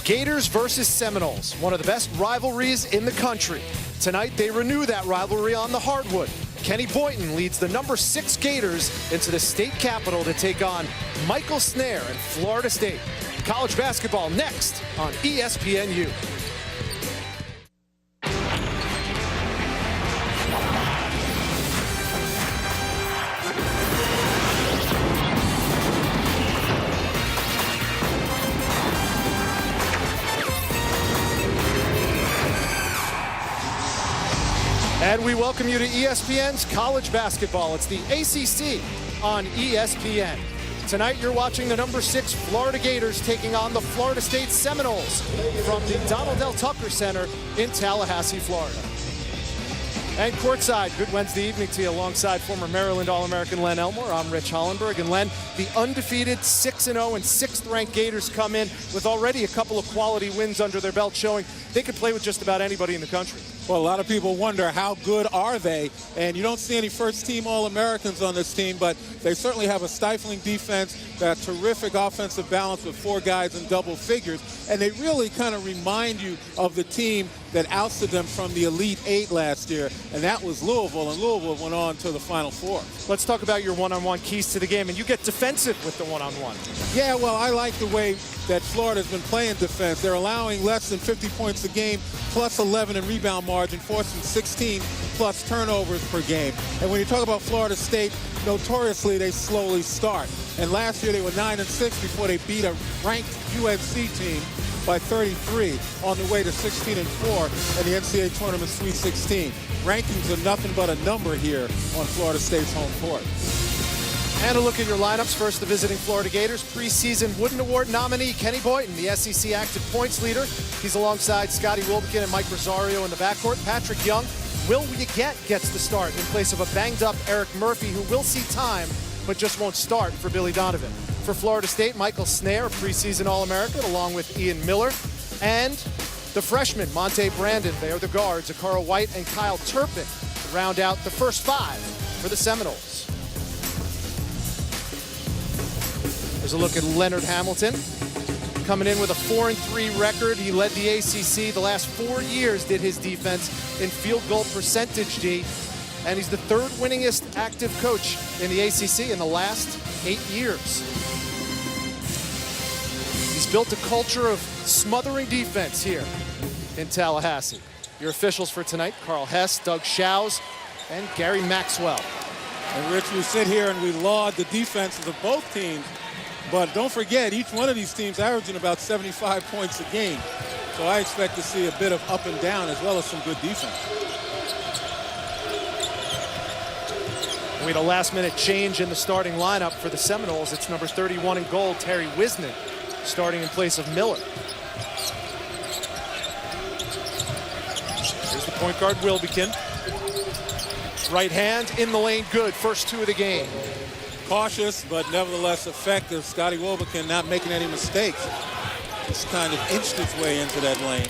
Gators versus Seminoles, one of the best rivalries in the country. Tonight, they renew that rivalry on the hardwood. Kenny Boynton leads the #6 Gators into the state capitol to take on Michael Snare and Florida State. College basketball next on ESPNU. And we welcome you to ESPN's College Basketball. It's the ACC on ESPN. Tonight you're watching the #6 Florida Gators taking on the Florida State Seminoles from the Donald L. Tucker Center in Tallahassee, Florida. And courtside, good Wednesday evening to you alongside former Maryland All-American Len Elmore. I'm Rich Hollenberg. And Len, the undefeated 6-0 and 6th-ranked Gators come in with already a couple of quality wins under their belt, showing they could play with just about anybody in the country. Well, a lot of people wonder how good are they, and you don't see any first-team All-Americans on this team, but they certainly have a stifling defense, that terrific offensive balance with 4 guys in double figures, and they really kind of remind you of the team that ousted them from the Elite 8 last year, and that was Louisville, and Louisville went on to the Final Four. Let's talk about your one-on-one keys to the game, and you get defensive with the one-on-one. Yeah, well, I like the way that Florida's been playing defense. They're allowing less than 50 points a game, plus 11 in rebound margin, forcing 16 plus turnovers per game. And when you talk about Florida State, notoriously they slowly start. And last year they were 9-6 before they beat a ranked UNC team by 33 on the way to 16-4 in the NCAA Tournament Sweet 16. Rankings are nothing but a number here on Florida State's home court. And a look at your lineups. First, the visiting Florida Gators preseason Wooden Award nominee Kenny Boynton, the SEC active points leader. He's alongside Scotty Wilbekin and Mike Rosario in the backcourt. Patrick Young, Will Yeget gets the start in place of a banged-up Eric Murphy, who will see time but just won't start for Billy Donovan. For Florida State, Michael Snare, preseason All-American, along with Ian Miller. And the freshmen, Monte Brandon, they are the guards. Akara White and Kyle Turpin round out the first 5 for the Seminoles. There's a look at Leonard Hamilton, coming in with a 4-3 record. He led the ACC the last 4 years, did his defense in field goal percentage, D. And he's the 3rd winningest active coach in the ACC in the last 8 years. He's built a culture of smothering defense here in Tallahassee. Your officials for tonight, Carl Hess, Doug Schaus, and Gary Maxwell. And Rich, we sit here and we laud the defenses of both teams. But don't forget, each one of these teams averaging about 75 points a game. So I expect to see a bit of up and down as well as some good defense. We had a last-minute change in the starting lineup for the Seminoles. It's number 31 in gold, Terry Wisnick, starting in place of Miller. Here's the point guard, Wilbekin. Right hand in the lane, good. First 2 of the game. Cautious, but nevertheless effective. Scotty Wilbekin not making any mistakes. Just kind of inched his way into that lane.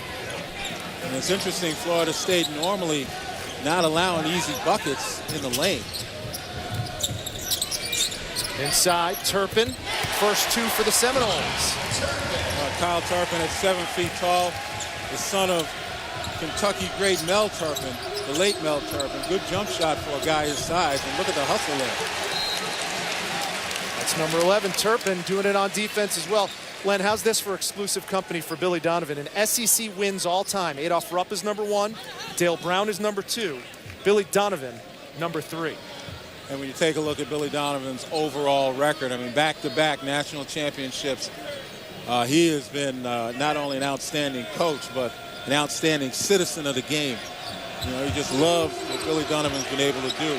And it's interesting, Florida State normally not allowing easy buckets in the lane. Inside, Turpin. First 2 for the Seminoles. Kyle Turpin at 7 feet tall, the son of Kentucky great Mel Turpin, the late Mel Turpin. Good jump shot for a guy his size, and look at the hustle there. That's number 11, Turpin, doing it on defense as well. Len, how's this for exclusive company for Billy Donovan? In SEC wins all time, Adolph Rupp is number 1, Dale Brown is number 2, Billy Donovan, number 3. And when you take a look at Billy Donovan's overall record, I mean, back-to-back national championships, he has been not only an outstanding coach, but an outstanding citizen of the game. You know, you just love what Billy Donovan's been able to do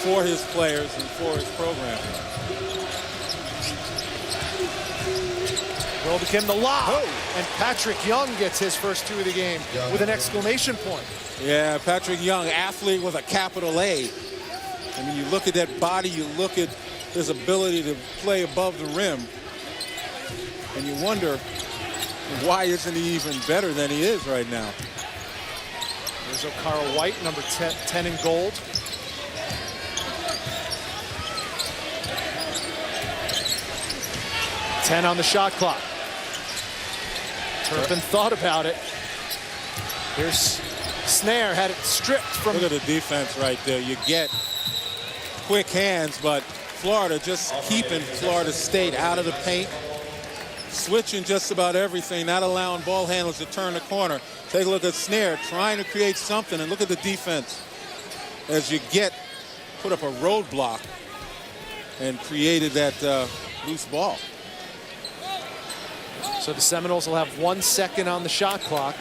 for his players and for his program. Wilbekin the lob, and Patrick Young gets his first 2 of the game with an exclamation point. Yeah, Patrick Young, athlete with a capital A. I mean, you look at that body, you look at his ability to play above the rim, and you wonder, why isn't he even better than he is right now? There's Akara White, number 10 in gold. $10 on the shot clock. Turpin thought about it. Here's Snare, had it stripped from... Look at the defense right there. You get quick hands, but Florida just keeping Florida State out of the paint. Switching just about everything, not allowing ball handlers to turn the corner. Take a look at Snare trying to create something, and look at the defense as you put up a roadblock and created that loose ball. So the Seminoles will have 1 second on the shot clock.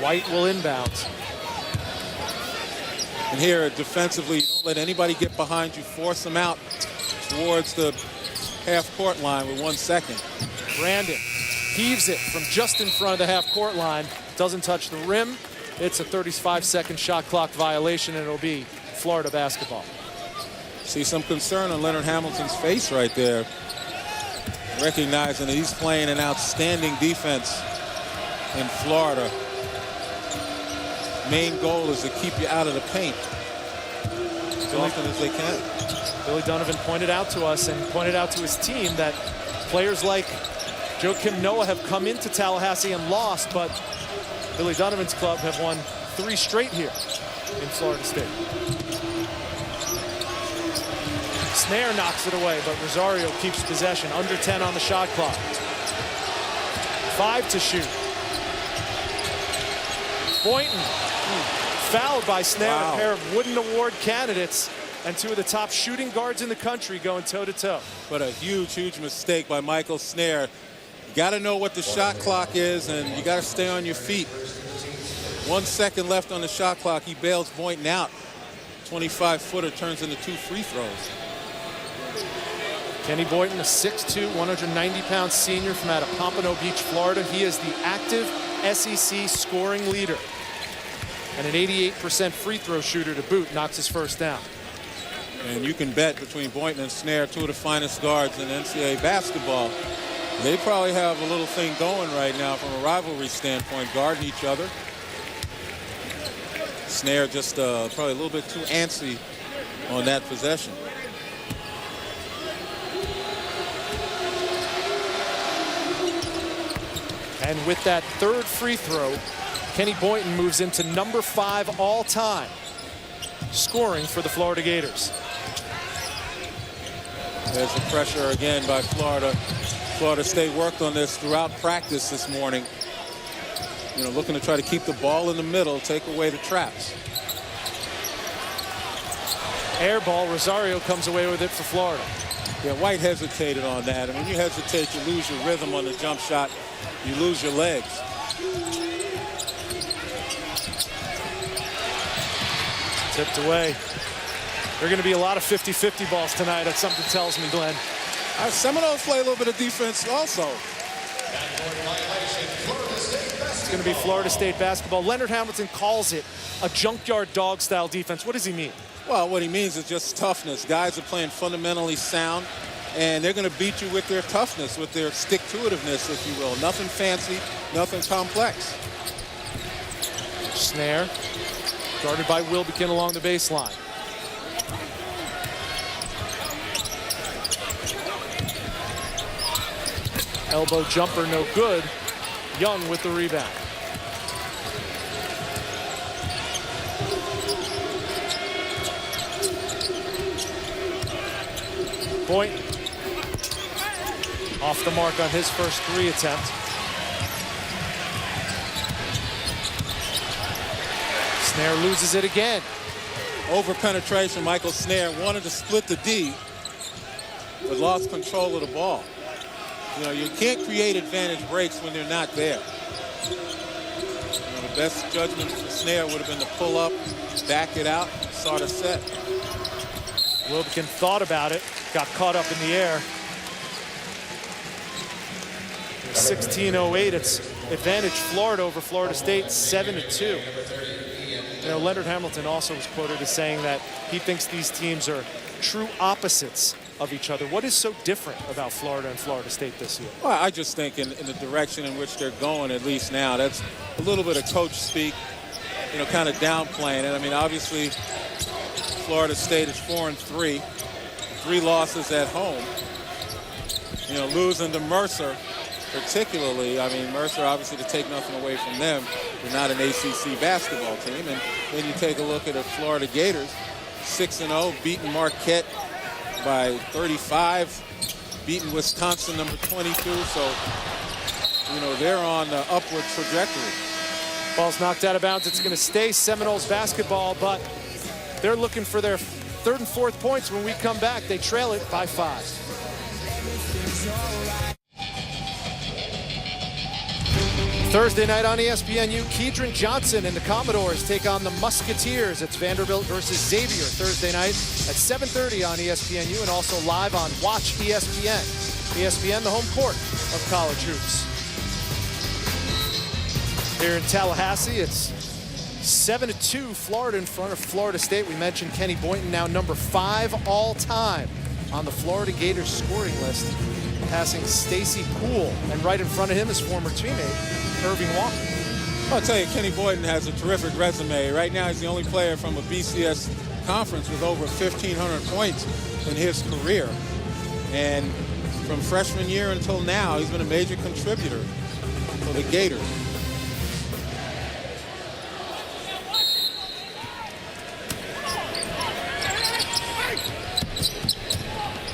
White will inbound. And here defensively, don't let anybody get behind you. Force them out towards the half-court line with 1 second. Brandon heaves it from just in front of the half-court line. Doesn't touch the rim. It's a 35-second shot clock violation, and it'll be Florida basketball. See some concern on Leonard Hamilton's face right there, recognizing that he's playing an outstanding defense in Florida. Main goal is to keep you out of the paint as often as they can. Billy Donovan pointed out to us and pointed out to his team that players like Joakim Noah have come into Tallahassee and lost, but Billy Donovan's club have won 3 straight here in Florida State. Snare knocks it away, but Rosario keeps possession. Under 10 on the shot clock. 5 to shoot. Boynton fouled by Snare, Wow. A pair of Wooden Award candidates and 2 of the top shooting guards in the country going toe-to-toe. But a huge mistake by Michael Snare. You got to know what the shot clock is, and you got to stay on your feet. 1 second left on the shot clock. He bails Boynton out. 25-footer turns into 2 free throws. Kenny Boynton, a 6'2", 190-pound senior from out of Pompano Beach, Florida. He is the active SEC scoring leader. And an 88% free throw shooter to boot, knocks his first down. And you can bet between Boynton and Snare, 2 of the finest guards in NCAA basketball. They probably have a little thing going right now from a rivalry standpoint, guarding each other. Snare just probably a little bit too antsy on that possession. And with that 3rd free throw, Kenny Boynton moves into number 5 all time, scoring for the Florida Gators. There's the pressure again by Florida. Florida State worked on this throughout practice this morning. You know, looking to try to keep the ball in the middle, take away the traps. Air ball, Rosario comes away with it for Florida. Yeah, White hesitated on that. And when you hesitate, you lose your rhythm on the jump shot. You lose your legs. Tipped away. There are going to be a lot of 50-50 balls tonight. That's something tells me, Glenn. Seminoles play a little bit of defense also. It's going to be Florida State basketball. Leonard Hamilton calls it a junkyard dog style defense. What does he mean? Well, what he means is just toughness. Guys are playing fundamentally sound, and they're going to beat you with their toughness, with their stick-to-itiveness, if you will. Nothing fancy, nothing complex. Snare, guarded by Wilbekin along the baseline. Elbow jumper, no good. Young with the rebound. Boynton off the mark on his first 3 attempt. Snare loses it again. Over penetration, Michael Snare wanted to split the D, but lost control of the ball. You know, you can't create advantage breaks when they're not there. You know, the best judgment for Snare would have been to pull up, back it out, and start a set. Wilbekin thought about it, got caught up in the air. 16:08, it's advantage Florida over Florida State, 7-2. You know, Leonard Hamilton also was quoted as saying that he thinks these teams are true opposites of each other. What is so different about Florida and Florida State this year? Well, I just think in the direction in which they're going, at least now, that's a little bit of coach speak, you know, kind of downplaying it. I mean, obviously, Florida State is 4-3, 3 losses at home. You know, losing to Mercer particularly. I mean, Mercer, obviously, to take nothing away from them, they're not an ACC basketball team. And then you take a look at the Florida Gators, 6-0, beating Marquette by 35, beating Wisconsin number 22. So, you know, they're on the upward trajectory. Ball's knocked out of bounds. It's going to stay Seminoles basketball, but they're looking for their third and fourth points when we come back. They trail it by 5. Thursday night on ESPNU, Kedron Johnson and the Commodores take on the Musketeers. It's Vanderbilt versus Xavier Thursday night at 7:30 on ESPNU and also live on Watch ESPN. ESPN, the home court of college hoops. Here in Tallahassee, it's 7-2, Florida in front of Florida State. We mentioned Kenny Boynton, now number 5 all-time on the Florida Gators scoring list, passing Stacy Poole. And right in front of him is former teammate Irving Walker. I'll tell you, Kenny Boynton has a terrific resume. Right now, he's the only player from a BCS conference with over 1,500 points in his career. And from freshman year until now, he's been a major contributor for the Gators.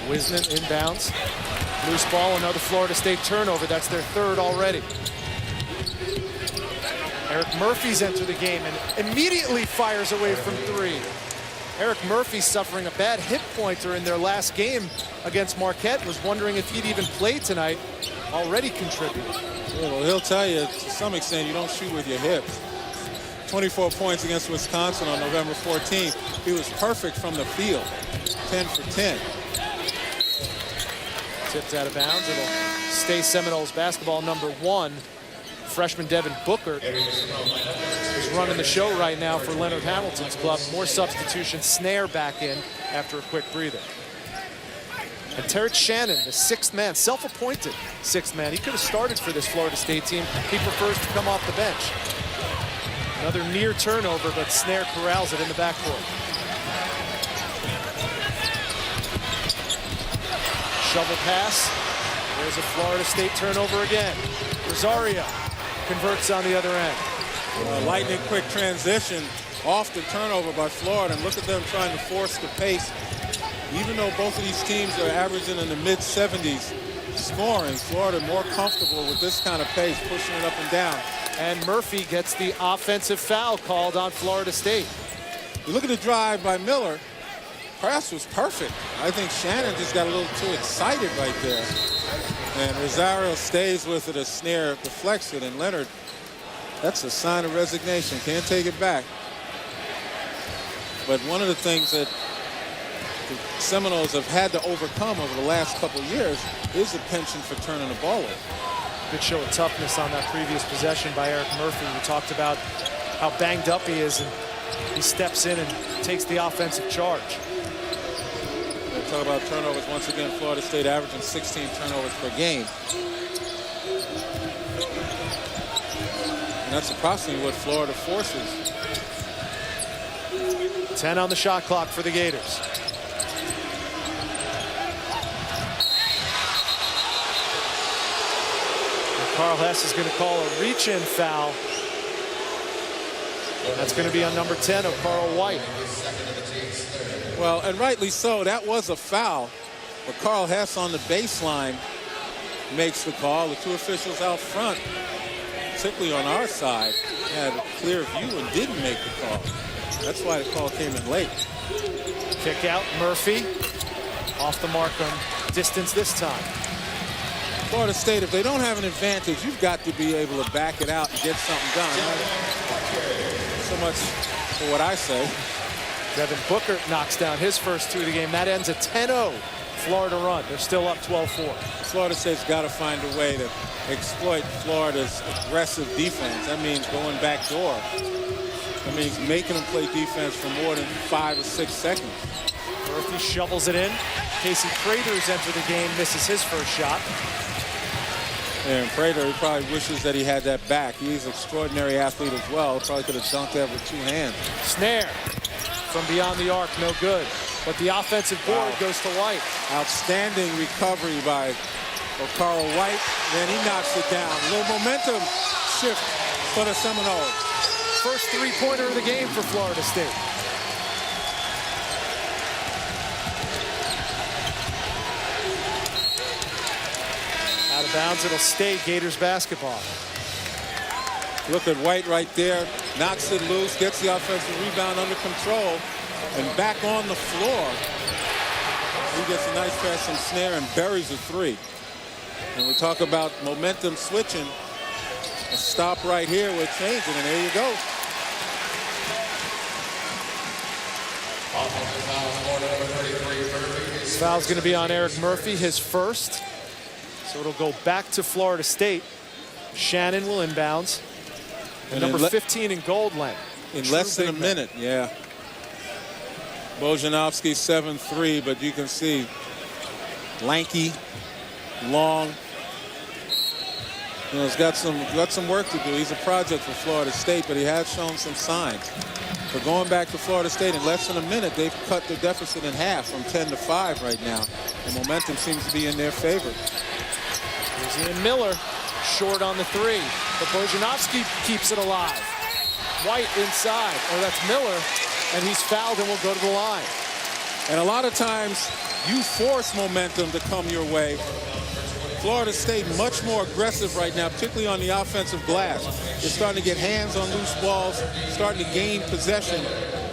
Wisnan inbounds. Loose ball, another Florida State turnover. That's their third already. Eric Murphy's entered the game and immediately fires away from 3. Eric Murphy, suffering a bad hip pointer in their last game against Marquette, was wondering if he'd even play tonight. Already contributed. Yeah, well, he'll tell you to some extent you don't shoot with your hips. 24 points against Wisconsin on November 14th. He was perfect from the field. 10 for 10. Tipped out of bounds. It'll stay Seminoles basketball number 1. Freshman Devin Booker is running the show right now for Leonard Hamilton's club. More substitution. Snare back in after a quick breather. And Terrence Shannon, the 6th man, self-appointed 6th man. He could have started for this Florida State team. He prefers to come off the bench. Another near turnover, but Snare corrals it in the backcourt. Shovel pass. There's a Florida State turnover again. Rosario converts on the other end. Lightning quick transition off the turnover by Florida. And look at them trying to force the pace. Even though both of these teams are averaging in the mid-70s scoring, Florida more comfortable with this kind of pace, pushing it up and down. And Murphy gets the offensive foul called on Florida State. You look at the drive by Miller. Pass was perfect. I think Shannon just got a little too excited right there. And Rosario stays with it as Snare deflects it. And Leonard, that's a sign of resignation. Can't take it back. But one of the things that the Seminoles have had to overcome over the last couple of years is the penchant for turning the ball over. Good show of toughness on that previous possession by Eric Murphy. We talked about how banged up he is, and he steps in and takes the offensive charge. We'll talk about turnovers once again. Florida State averaging 16 turnovers per game. And that's approximately what Florida forces. 10 on the shot clock for the Gators. Carl Hess is going to call a reach-in foul. That's going to be on number 10 of Carl White. Well, and rightly so. That was a foul. But Carl Hess on the baseline makes the call. The 2 officials out front, particularly on our side, had a clear view and didn't make the call. That's why the call came in late. Kick out, Murphy. Off the mark on distance this time. Florida State, if they don't have an advantage, you've got to be able to back it out and get something done. So much for what I say. Devin Booker knocks down his first 2 of the game. That ends a 10-0 Florida run. They're still up 12-4. Florida State's got to find a way to exploit Florida's aggressive defense. That means going back door. That means making them play defense for more than 5 or 6 seconds. Murphy shovels it in. Casey Prater's entered the game, misses his first shot. And Prater, he probably wishes that he had that back. He's an extraordinary athlete as well. Probably could have dunked that with 2 hands. Snare from beyond the arc, no good. But the offensive board goes to White. Outstanding recovery by Carl White, then he knocks it down. A little momentum shift for the Seminoles. First three-pointer of the game for Florida State. Out of bounds, it'll stay Gators basketball. Look at White right there, knocks it loose, gets the offensive rebound under control, and back on the floor. He gets a nice pass from Snare and buries a three. And we talk about momentum switching. A stop right here will change it, and there you go. This foul's going to be on Eric Murphy, his first. So it'll go back to Florida State. Shannon will inbounds. And number 15 in gold, Len. In less than a minute, yeah. Bojanovsky 7'3", but you can see lanky, long. You know, he's got some work to do. He's a project for Florida State, but he has shown some signs. But going back to Florida State in less than a minute, they've cut their deficit in half from 10-5 right now. The momentum seems to be in their favor. Here's Ian Miller, short on the three, but Bojanovsky keeps it alive. White inside, that's Miller, and he's fouled and will go to the line. And a lot of times, you force momentum to come your way. Florida State much more aggressive right now, particularly on the offensive glass. They're starting to get hands on loose balls, starting to gain possession,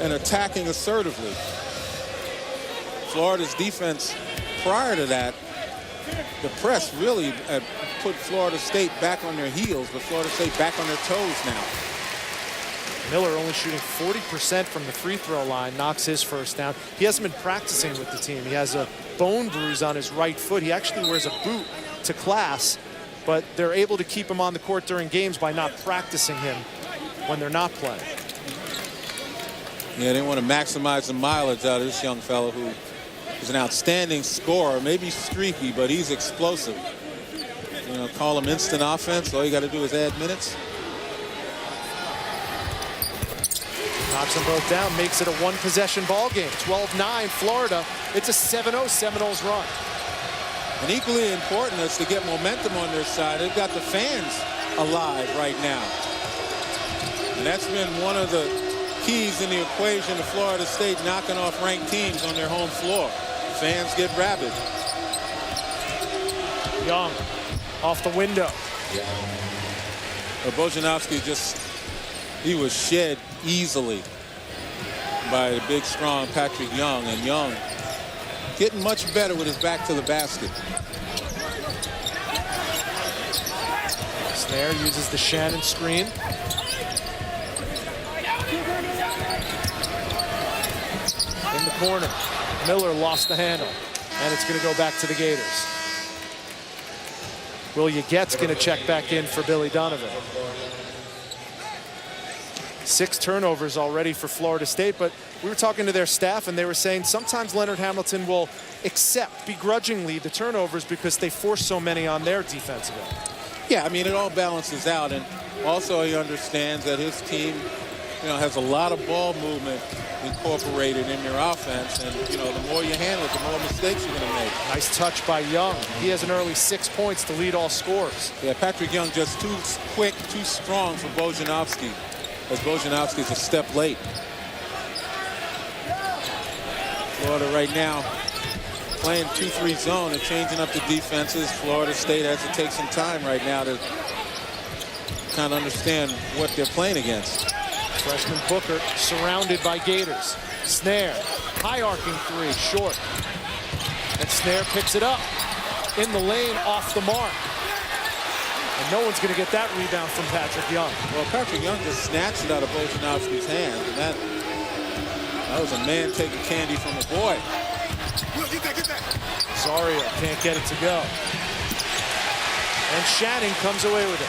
and attacking assertively. Florida's defense prior to that, the press really put Florida State back on their heels, but Florida State back on their toes now. Miller only shooting 40% from the free throw line, knocks his first down. He hasn't been practicing with the team. He has a bone bruise on his right foot. He actually wears a boot to class, but they're able to keep him on the court during games by not practicing him when they're not playing. Yeah, they want to maximize the mileage out of this young fellow who is an outstanding scorer, maybe streaky, but he's explosive. You know, call him instant offense. All you got to do is add minutes. Knocks them both down, makes it a one-possession ball game. 12-9 Florida. It's a 7-0 Seminoles run. And equally important is to get momentum on their side. They've got the fans alive right now. And that's been one of the keys in the equation to Florida State knocking off ranked teams on their home floor. Fans get rabid. Young off the window. But Bojanovsky he was shed easily by the big, strong Patrick Young. And Young getting much better with his back to the basket. Snare uses the Shannon screen. In the corner, Miller lost the handle, and it's going to go back to the Gators. Will Yagette's going to check back in for Billy Donovan. 6 turnovers already for Florida State, but we were talking to their staff and they were saying sometimes Leonard Hamilton will accept begrudgingly the turnovers because they force so many on their defensive end. Yeah, I mean, it all balances out, and also he understands that his team, has a lot of ball movement incorporated in their offense, and the more you handle it, the more mistakes you're going to make. Nice touch by Young. He has an early 6 points to lead all scores. Yeah, Patrick Young just too quick, too strong for Bojanovsky, as Bojanovsky's a step late. Florida right now playing 2-3 zone and changing up the defenses. Florida State has to take some time right now to kind of understand what they're playing against. Freshman Booker surrounded by Gators. Snare, high arcing three, short. And Snare picks it up in the lane, off the mark. And no one's going to get that rebound from Patrick Young. Well, Patrick Young just snatched it out of Bojanovsky's hand, and that was a man taking candy from a boy. Zario can't get it to go. And Shannon comes away with it.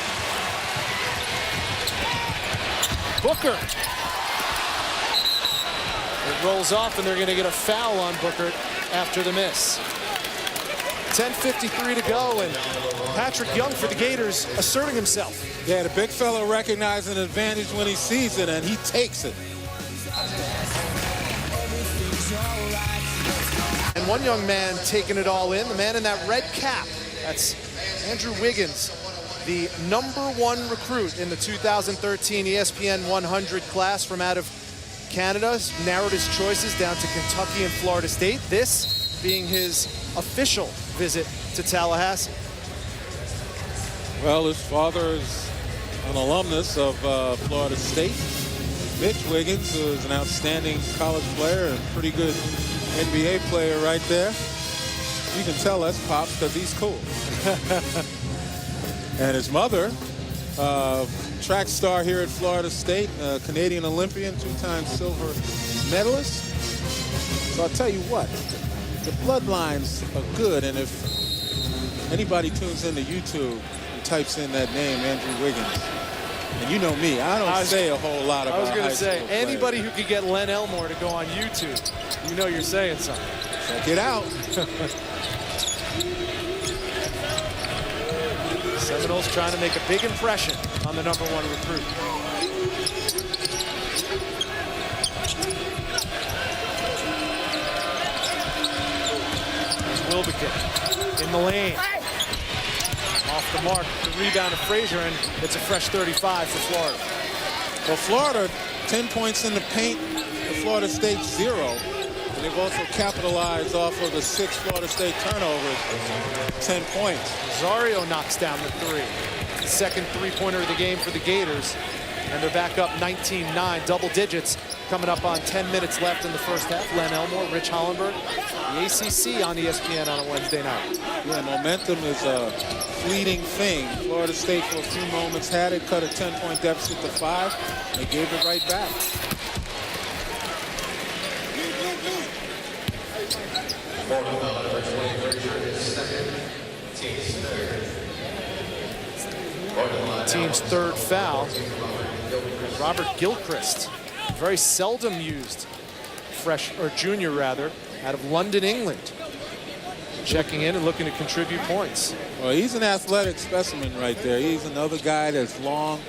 Booker. It rolls off, and they're going to get a foul on Booker after the miss. 10:53 to go, and Patrick Young for the Gators asserting himself. Yeah, the big fellow recognizing an advantage when he sees it, and he takes it. And one young man taking it all in, the man in that red cap, That's Andrew Wiggins, the #1 recruit in the 2013 ESPN 100 class from out of Canada. Narrowed his choices down to Kentucky and Florida State, this being his official visit to Tallahassee. Well, his father is an alumnus of Florida State. Mitch Wiggins, who is an outstanding college player and pretty good NBA player right there. You can tell that's Pops because he's cool. And his mother, track star here at Florida State, Canadian Olympian, 2-time silver medalist. So I'll tell you what, the bloodlines are good, and if anybody tunes into YouTube and types in that name, Andrew Wiggins, and you know me, I don't say a whole lot about high school players. I was going to say, anybody who could get Len Elmore to go on YouTube, you know you're saying something. Check it out. Seminoles trying to make a big impression on the #1 recruit. Wilbekin in the lane. Off the mark, the rebound of Frazier, and it's a fresh 35 for Florida. Well, Florida, 10 points in the paint, to Florida State 0. And they've also capitalized off of the 6 Florida State turnovers, 10 points. Rosario knocks down the 3. The second three-pointer of the game for the Gators. And they're back up 19-9, double digits, coming up on 10 minutes left in the first half. Len Elmore, Rich Hollenberg, the ACC on ESPN on a Wednesday night. Yeah, momentum is a fleeting thing. Florida State for a few moments had it, cut a 10-point deficit to 5. They gave it right back. Team's third foul. Robert Gilchrist, very seldom used junior rather, out of London, England. Checking in and looking to contribute points. Well, he's an athletic specimen right there. He's another guy that's long,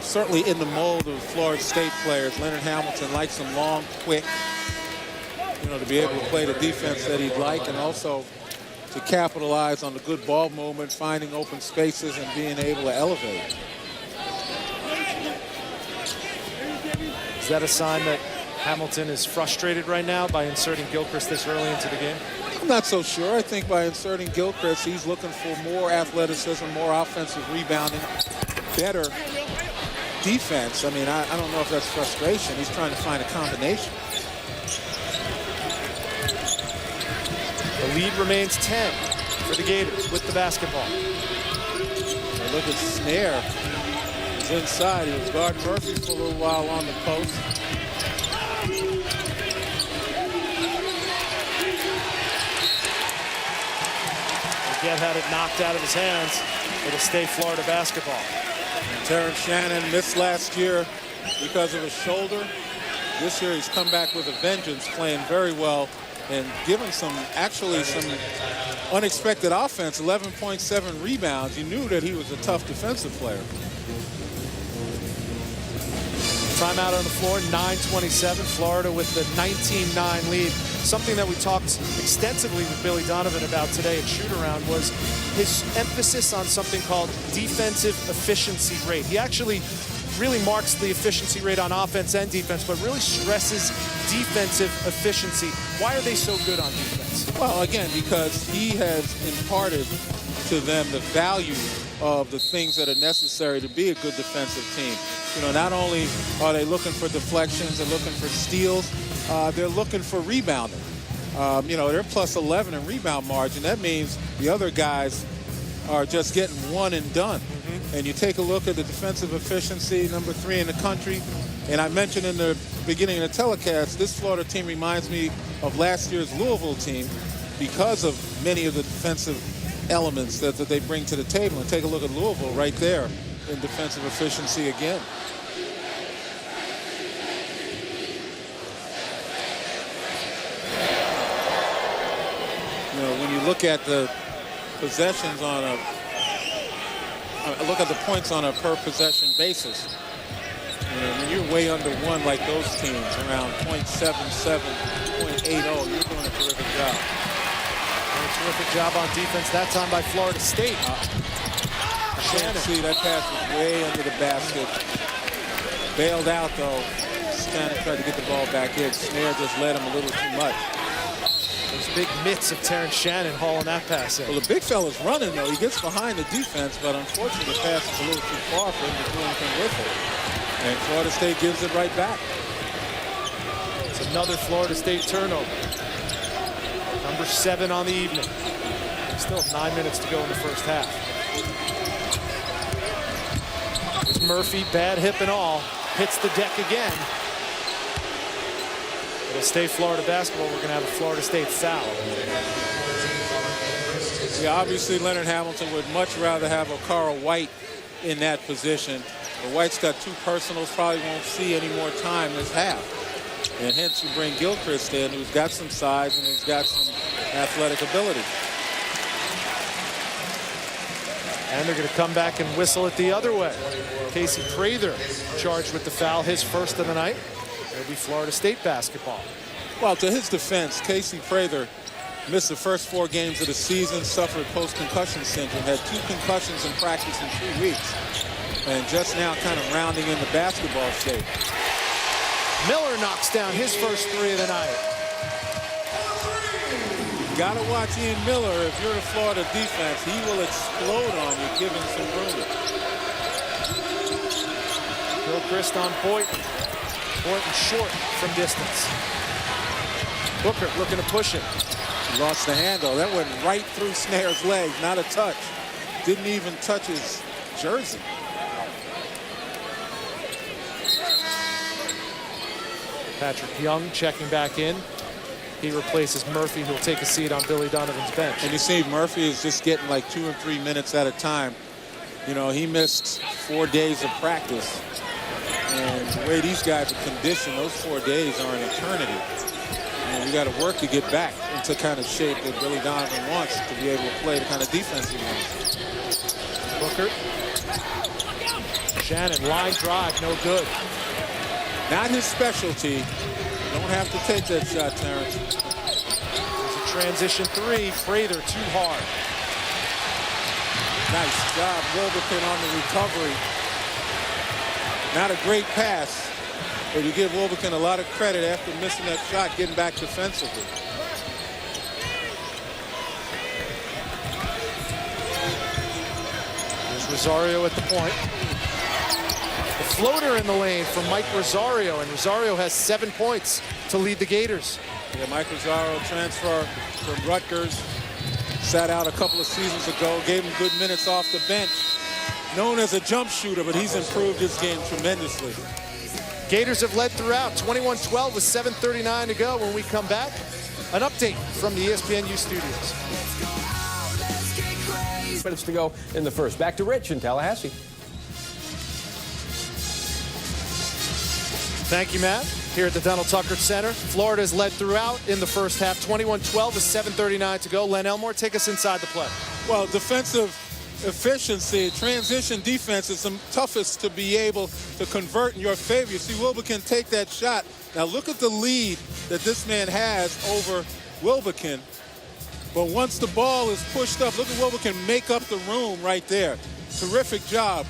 certainly in the mold of Florida State players. Leonard Hamilton likes them long, quick, you know, to be able to play the defense that he'd like, and also to capitalize on the good ball movement, finding open spaces, and being able to elevate. Is that a sign that Hamilton is frustrated right now by inserting Gilchrist this early into the game? I'm not so sure. I think by inserting Gilchrist, he's looking for more athleticism, more offensive rebounding, better defense. I mean, I don't know if that's frustration. He's trying to find a combination. The lead remains 10 for the Gators with the basketball. And look at Snare. He's inside. He was guarding Murphy for a little while on the post. Again, had it knocked out of his hands. It'll stay Florida basketball. Terrence Shannon missed last year because of his shoulder. This year he's come back with a vengeance, playing very well and given some unexpected offense, 11.7 rebounds. You knew that he was a tough defensive player. Timeout on the floor, 9:27. Florida with the 19-9 lead. Something that we talked extensively with Billy Donovan about today at shoot-around was his emphasis on something called defensive efficiency rate. He actually really marks the efficiency rate on offense and defense, but really stresses defensive efficiency. Why are they so good on defense? Well, again, because he has imparted to them the value of the things that are necessary to be a good defensive team. You know, not only are they looking for deflections and looking for steals, they're looking for rebounding. You know, they're plus 11 in rebound margin. That means the other guys are just getting one and done. And you take a look at the defensive efficiency, number 3 in the country. And I mentioned in the beginning of the telecast, this Florida team reminds me of last year's Louisville team because of many of the defensive elements that they bring to the table. And take a look at Louisville right there in defensive efficiency again. You know, when you look at the possessions on a look at the points on a per possession basis. You know, when you're way under 1 like those teams, around 0.77, 0.80, you're doing a terrific job. Terrific job on defense that time by Florida State. Shannon. See, that pass was way under the basket. Bailed out, though. Shannon tried to get the ball back in. Snare just led him a little too much. Those big mitts of Terrence Shannon hauling that pass in. Well, the big fella's running, though. He gets behind the defense, but unfortunately the pass is a little too far for him to do anything with it. And Florida State gives it right back. It's another Florida State turnover. Number 7 on the evening. Still have 9 minutes to go in the first half. There's Murphy, bad hip and all, hits the deck again. It'll stay Florida basketball. We're going to have a Florida State foul. Yeah, obviously Leonard Hamilton would much rather have Okara White in that position. But White's got 2 personals, probably won't see any more time this half. And hence you bring Gilchrist in, who's got some size and who's got some athletic ability. And they're going to come back and whistle it the other way. Casey Prather charged with the foul, his first of the night. It'll be Florida State basketball. Well, to his defense, Casey Prather missed the first 4 games of the season, suffered post-concussion syndrome, had 2 concussions in practice in 3 weeks, and just now kind of rounding in the basketball shape. Miller knocks down his first 3 of the night. You got to watch Ian Miller. If you're the Florida defense, he will explode on you, given some room. Gilchrist on Boynton. Boynton short from distance. Booker looking to push it. He lost the handle. That went right through Snare's legs, not a touch. Didn't even touch his jersey. Patrick Young checking back in. He replaces Murphy, who'll take a seat on Billy Donovan's bench. And you see Murphy is just getting like 2 or 3 minutes at a time. You know, he missed 4 days of practice. And the way these guys are conditioned, those 4 days are an eternity. And we got to work to get back into kind of shape that Billy Donovan wants to be able to play the kind of defense he wants. Booker. Shannon, line drive, no good. Not his specialty. You don't have to take that shot, Terrence. There's a transition 3. Prather too hard. Nice job, Wilbekin on the recovery. Not a great pass, but you give Wilbekin a lot of credit after missing that shot, getting back defensively. There's Rosario at the point. The floater in the lane from Mike Rosario, and Rosario has 7 points to lead the Gators. Yeah, Mike Rosario, transfer from Rutgers, sat out a couple of seasons ago, gave him good minutes off the bench. Known as a jump shooter, but he's improved his game tremendously. Gators have led throughout, 21-12 with 7:39 to go. When we come back, an update from the ESPNU studios. Minutes to go in the first. Back to Rich in Tallahassee. Thank you, Matt. Here at the Donald Tucker Center, Florida has led throughout in the first half, 21-12 with 7:39 to go. Len Elmore, take us inside the play. Well, defensive efficiency, transition defense is the toughest to be able to convert in your favor. You see Wilbekin take that shot. Now look at the lead that this man has over Wilbekin. But once the ball is pushed up, look at Wilbekin make up the room right there. Terrific job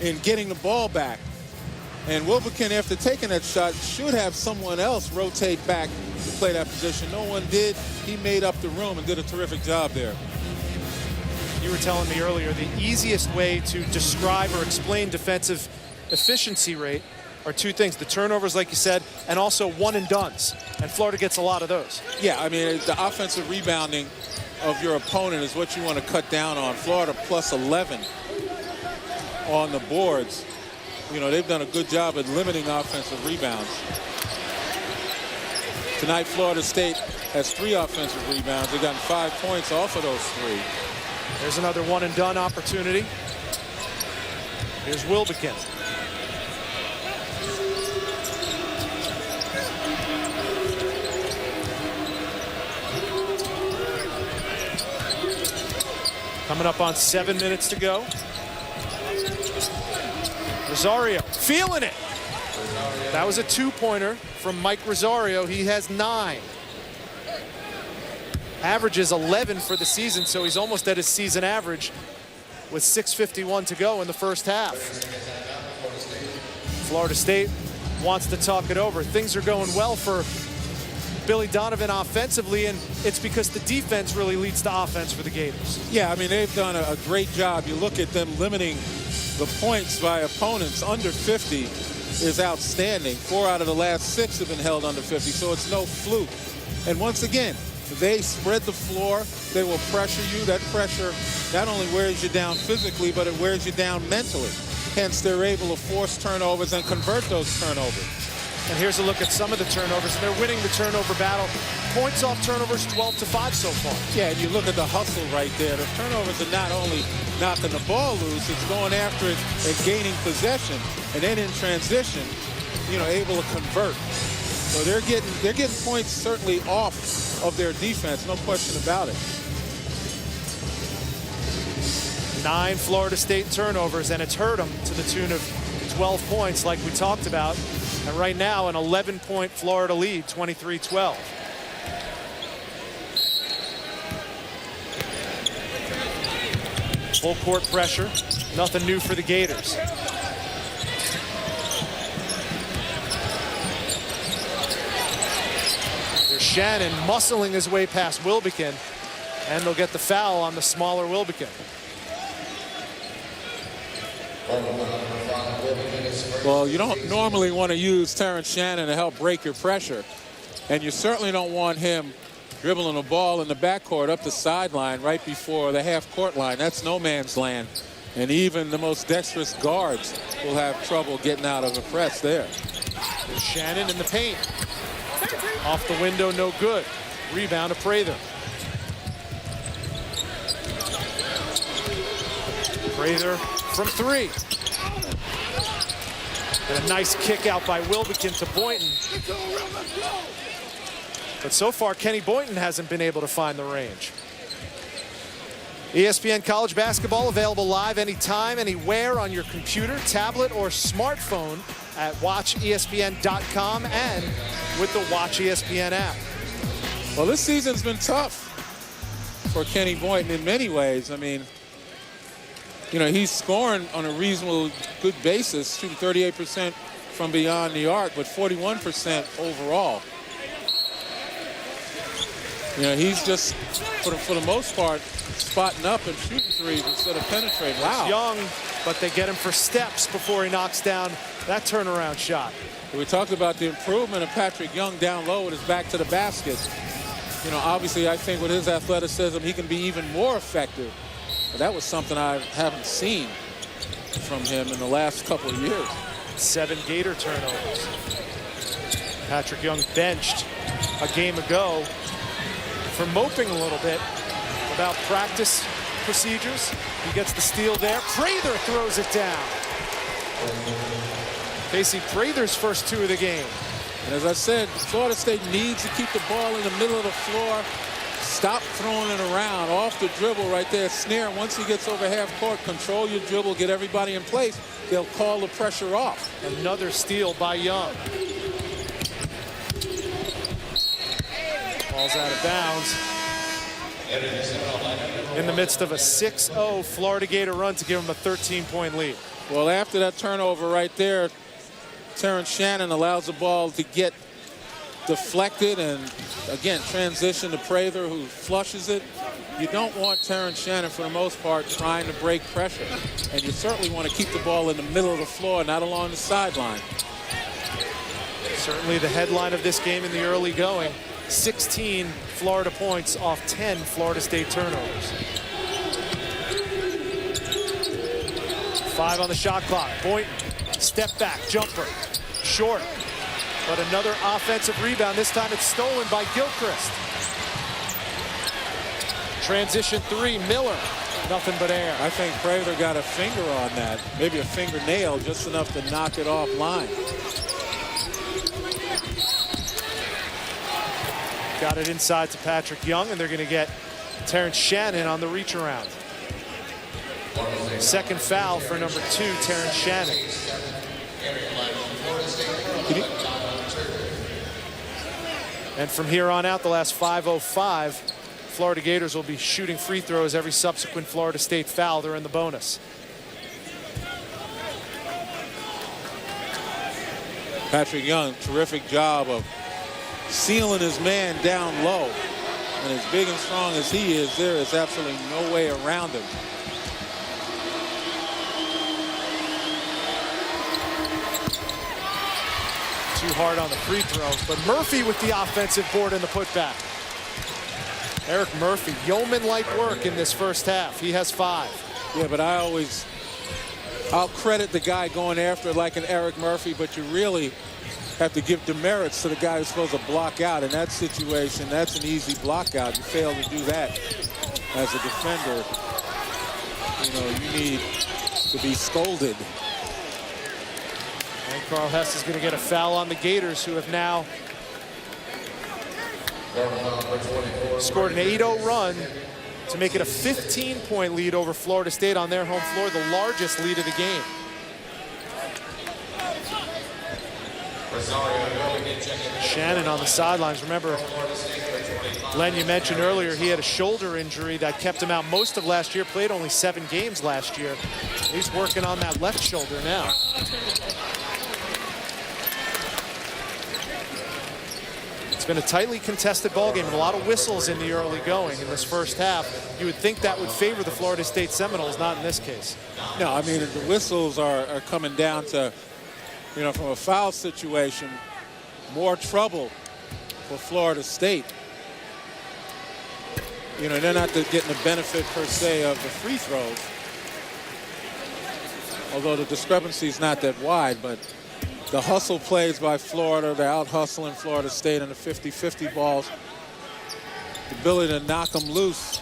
in getting the ball back. And Wilbekin, after taking that shot, should have someone else rotate back to play that position. No one did. He made up the room and did a terrific job there. You were telling me earlier the easiest way to describe or explain defensive efficiency rate are 2 things: the turnovers, like you said, and also one and dones. And Florida gets a lot of those. Yeah, I mean, the offensive rebounding of your opponent is what you want to cut down on. Florida plus 11 on the boards. You know, they've done a good job at limiting offensive rebounds. Tonight, Florida State has 3 offensive rebounds. They've gotten 5 points off of those 3. There's another one and done opportunity. Here's Wilbekin. Coming up on 7 minutes to go. Rosario feeling it. That was a 2-pointer from Mike Rosario. He has 9. averages 11 for the season, so he's almost at his season average with 6:51 to go in the first half. Florida State wants to talk it over. Things are going well for Billy Donovan offensively, and it's because the defense really leads to offense for the Gators. Yeah, I mean, they've done a great job. You look at them limiting the points by opponents under 50 is outstanding. 4 out of the last 6 have been held under 50, so it's no fluke. And once again, they spread the floor. They will pressure you. That pressure not only wears you down physically, but it wears you down mentally. Hence, they're able to force turnovers and convert those turnovers. And here's a look at some of the turnovers. They're winning the turnover battle. Points off turnovers 12-5 so far. Yeah, and you look at the hustle right there. The turnovers are not only knocking the ball loose, it's going after it and gaining possession. And then in transition, you know, able to convert. So they're getting points certainly off of their defense, no question about it. 9 Florida State turnovers, and it's hurt them to the tune of 12 points like we talked about. And right now, an 11-point Florida lead, 23-12. Full court pressure, nothing new for the Gators. There's Shannon muscling his way past Wilbekin, and they'll get the foul on the smaller Wilbekin. Well, you don't normally want to use Terrence Shannon to help break your pressure. And you certainly don't want him dribbling a ball in the backcourt up the sideline right before the half-court line. That's no man's land. And even the most dexterous guards will have trouble getting out of a press there. There's Shannon in the paint. Off the window, no good. Rebound to Prather. Prather from 3. And a nice kick out by Wilbekin to Boynton. But so far, Kenny Boynton hasn't been able to find the range. ESPN College Basketball available live anytime, anywhere on your computer, tablet, or smartphone at watchespn.com and with the Watch ESPN app. Well, this season's been tough for Kenny Boynton in many ways. I mean, you know, he's scoring on a reasonable good basis, shooting 38% from beyond the arc, but 41% overall. You know, he's just, for the most part, spotting up and shooting threes instead of penetrating. Wow. Young, but they get him for steps before he knocks down that turnaround shot. We talked about the improvement of Patrick Young down low with his back to the basket. You know, obviously, I think with his athleticism, he can be even more effective. But that was something I haven't seen from him in the last couple of years. 7 Gator turnovers. Patrick Young benched a game ago for moping a little bit about practice procedures. He gets the steal there. Prather throws it down. Casey Prather's first 2 of the game. And as I said, Florida State needs to keep the ball in the middle of the floor. Stop throwing it around off the dribble right there. Snare, once he gets over half court, control your dribble, get everybody in place. They'll call the pressure off. Another steal by Young. Ball's out of bounds. In the midst of a 6-0 Florida Gator run to give him a 13-point lead. Well, after that turnover right there, Terrence Shannon allows the ball to get deflected and, again, transition to Prather, who flushes it. You don't want Terrence Shannon, for the most part, trying to break pressure. And you certainly want to keep the ball in the middle of the floor, not along the sideline. Certainly the headline of this game in the early going. 16 Florida points off 10 Florida State turnovers. 5 on the shot clock. Boynton, step back, jumper, short. But another offensive rebound. This time it's stolen by Gilchrist. Transition 3, Miller. Nothing but air. I think Prather got a finger on that. Maybe a fingernail, just enough to knock it off line. Got it inside to Patrick Young, and they're going to get Terrence Shannon on the reach around. Second foul for number 2, Terrence Shannon. And from here on out, the last 5:05, Florida Gators will be shooting free throws every subsequent Florida State foul. They're in the bonus. Patrick Young, terrific job of sealing his man down low. And as big and strong as he is, there is absolutely no way around him. Too hard on the free throw, but Murphy with the offensive board and the putback. Eric Murphy, yeoman-like work in this first half. He has 5. Yeah, but I'll credit the guy going after it like an Eric Murphy, but you really have to give demerits to the guy who's supposed to block out. In that situation, that's an easy block out. You fail to do that as a defender. You know, you need to be scolded. And Carl Hess is going to get a foul on the Gators, who have now scored an 8-0 run to make it a 15-point lead over Florida State on their home floor, the largest lead of the game. Shannon on the sidelines. Remember, Len, you mentioned earlier he had a shoulder injury that kept him out most of last year, played only 7 games last year. He's working on that left shoulder now. It's been a tightly contested ballgame and a lot of whistles in the early going in this first half. You would think that would favor the Florida State Seminoles, not in this case. No, I mean, the whistles are coming down to, you know, from a foul situation, more trouble for Florida State. You know, they're not getting the benefit per se of the free throws, although the discrepancy is not that wide, but the hustle plays by Florida, they're out hustling Florida State on the 50-50 balls. The ability to knock them loose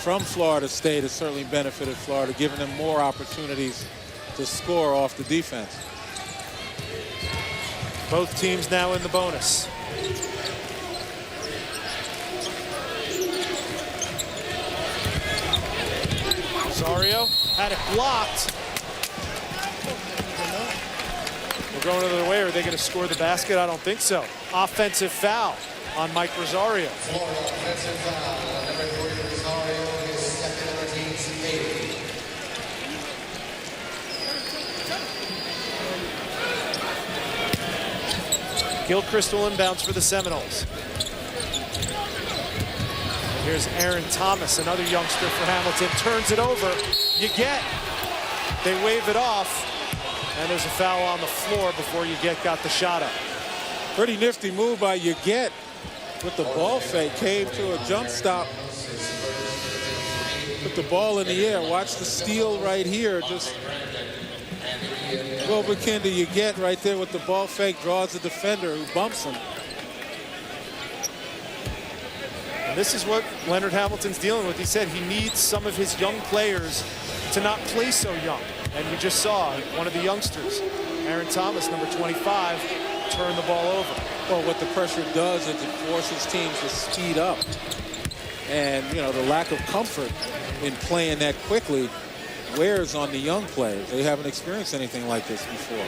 from Florida State has certainly benefited Florida, giving them more opportunities to score off the defense. Both teams now in the bonus. Rosario had it blocked. We're going the other way. Are they going to score the basket? I don't think so. Offensive foul on Mike Rosario. Offensive foul. Number 3, Rosario, his second team's 8. Gilchrist will inbounds for the Seminoles. And here's Aaron Thomas, another youngster for Hamilton. Turns it over. They wave it off. And there's a foul on the floor before got the shot up. Pretty nifty move by Yeget with the ball fake. Came to a jump stop. Put the ball in the air. Watch the steal right here. Just Wilbekin to Yeget right there with the ball fake. Draws the defender who bumps him. And this is what Leonard Hamilton's dealing with. He said he needs some of his young players to not play so young. And you just saw one of the youngsters, Aaron Thomas, number 25, turn the ball over. Well, what the pressure does is it forces teams to speed up. And, you know, the lack of comfort in playing that quickly wears on the young players. They haven't experienced anything like this before.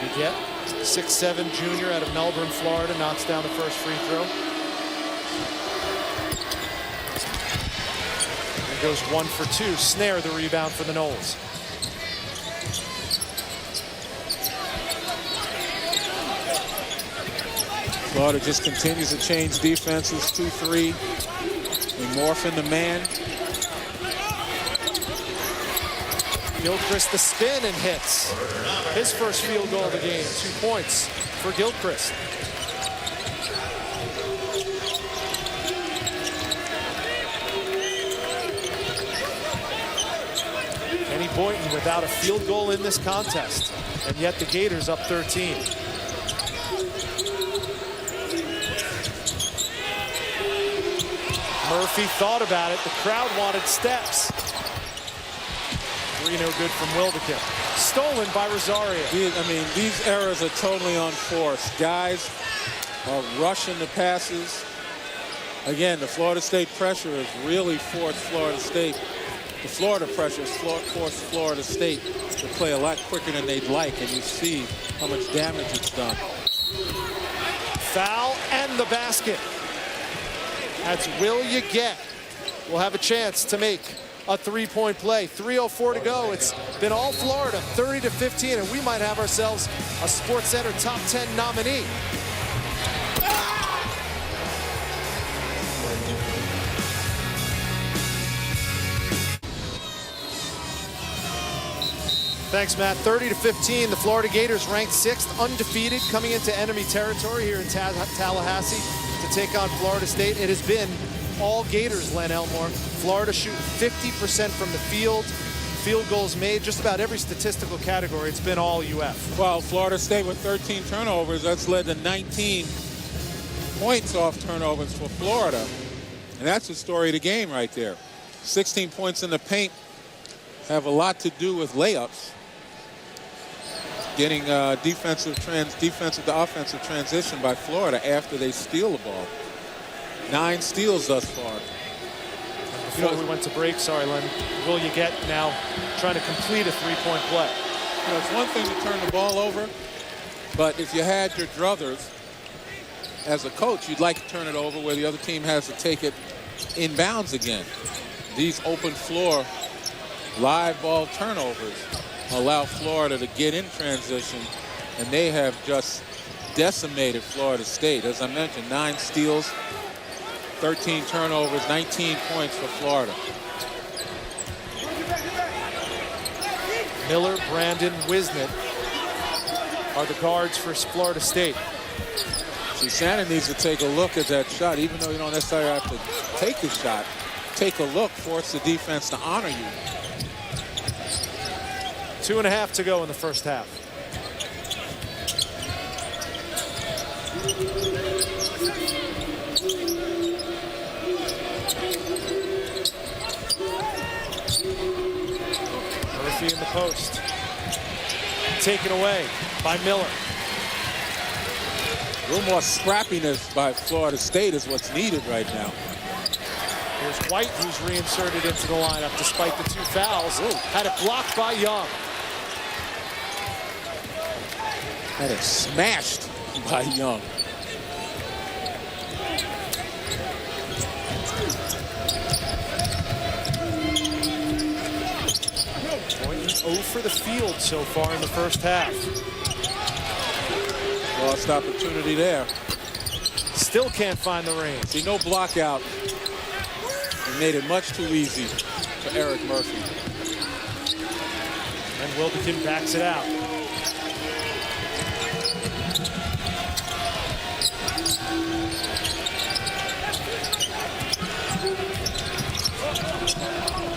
Yeget, 6'7" junior out of Melbourne, Florida, knocks down the first free throw. And goes 1 for 2. Snare the rebound for the Noles. Florida just continues to change defenses, 2-3. They morph into man. Gilchrist the spin and hits. His first field goal of the game. 2 points for Gilchrist. Kenny Boynton without a field goal in this contest. And yet the Gators up 13. Murphy thought about it. The crowd wanted steps. 3 no good from Wilbekin. Stolen by Rosario. I mean, these errors are totally unforced. Guys are rushing the passes. Again, the Florida State pressure has really forced Florida State. The Florida pressure has forced Florida State to play a lot quicker than they'd like, and you see how much damage it's done. Foul and the basket. That's will you get. We'll have a chance to make a three-point play. 3:04 to go. It's been all Florida, 30-15, and we might have ourselves a SportsCenter top 10 nominee. Thanks, Matt. 30-15. The Florida Gators ranked 6th, undefeated, coming into enemy territory here in Tallahassee to take on Florida State. It has been all Gators, Len Elmore. Florida shooting 50% from the field. Field goals made, just about every statistical category. It's been all UF. Well, Florida State with 13 turnovers. That's led to 19 points off turnovers for Florida. And that's the story of the game right there. 16 points in the paint have a lot to do with layups. Getting defensive to offensive transition by Florida after they steal the ball. 9 steals thus far. Before we went to break, sorry, Len, will you get now trying to complete a three-point play? You know, it's one thing to turn the ball over, but if you had your druthers as a coach, you'd like to turn it over where the other team has to take it inbounds again. These open floor live ball turnovers allow Florida to get in transition, and they have just decimated Florida State. As I mentioned, 9 steals, 13 turnovers, 19 points for Florida. Miller, Brandon, Wisnett are the guards for Florida State. See, Shannon needs to take a look at that shot, even though you don't necessarily have to take the shot. Take a look, force the defense to honor you. 2.5 to go in the first half. Murphy in the post. Taken away by Miller. A little more scrappiness by Florida State is what's needed right now. Here's White, who's reinserted into the lineup despite the 2 fouls. Ooh. Had it blocked by Young. Had it smashed by Young. Boynton 0 for the field so far in the first half. Lost opportunity there. Still can't find the range. See, no block out. He made it much too easy for Eric Murphy. And Wilbekin backs it out.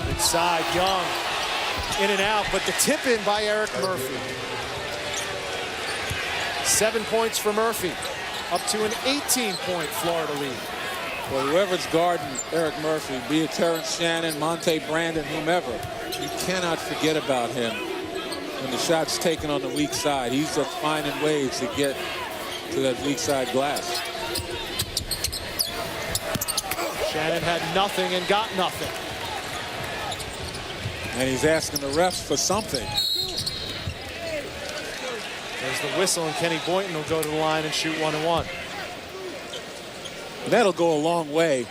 Inside, Young. In and out, but the tip in by Eric Murphy. 7 points for Murphy. Up to an 18-point Florida lead. Well, whoever's guarding Eric Murphy, be it Terrence Shannon, Monte Brandon, whomever, you cannot forget about him when the shot's taken on the weak side. He's just finding ways to get to that weak side glass. Shannon had nothing and got nothing. And he's asking the refs for something. There's the whistle, and Kenny Boynton will go to the line and shoot 1 and 1. That'll go a long way.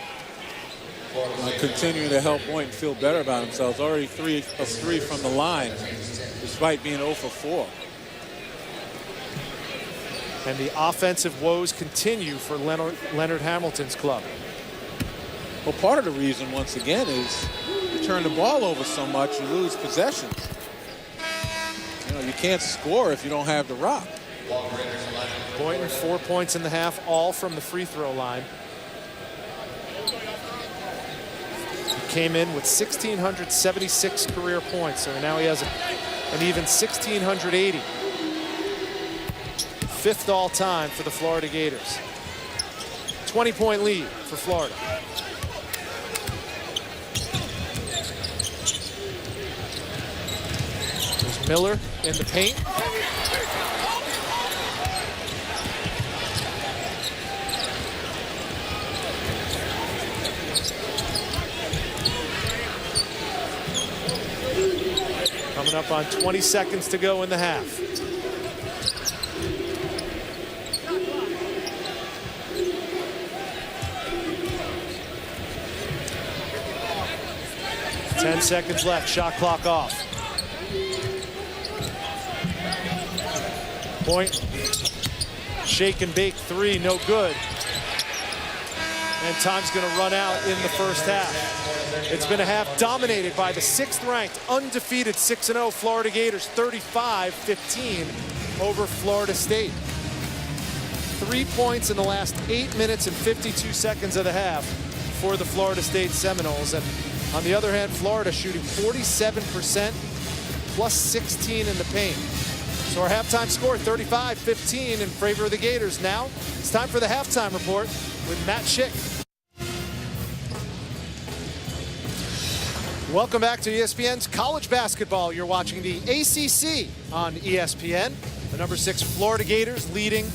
Continuing to help Boynton feel better about himself. Already 3 of 3 from the line, despite being 0 for 4. And the offensive woes continue for Leonard Hamilton's club. Well, part of the reason, once again, is you turn the ball over so much, you lose possessions. You know, you can't score if you don't have the rock. Boynton, 4 points in the half, all from the free throw line. He came in with 1,676 career points, so now he has an even 1,680. 5th all time for the Florida Gators. 20-point lead for Florida. There's Miller in the paint. Coming up on 20 seconds to go in the half. 10 seconds left, shot clock off. Point, shake and bake three, no good. And time's gonna run out in the first half. It's been a half dominated by the 6th-ranked, undefeated 6-0 Florida Gators, 35-15 over Florida State. 3 points in the last 8 minutes and 52 seconds of the half for the Florida State Seminoles. And on the other hand, Florida shooting 47%, plus 16 in the paint. So our halftime score, 35-15 in favor of the Gators. Now, it's time for the halftime report with Matt Schick. Welcome back to ESPN's College Basketball. You're watching the ACC on ESPN. The number 6 Florida Gators leading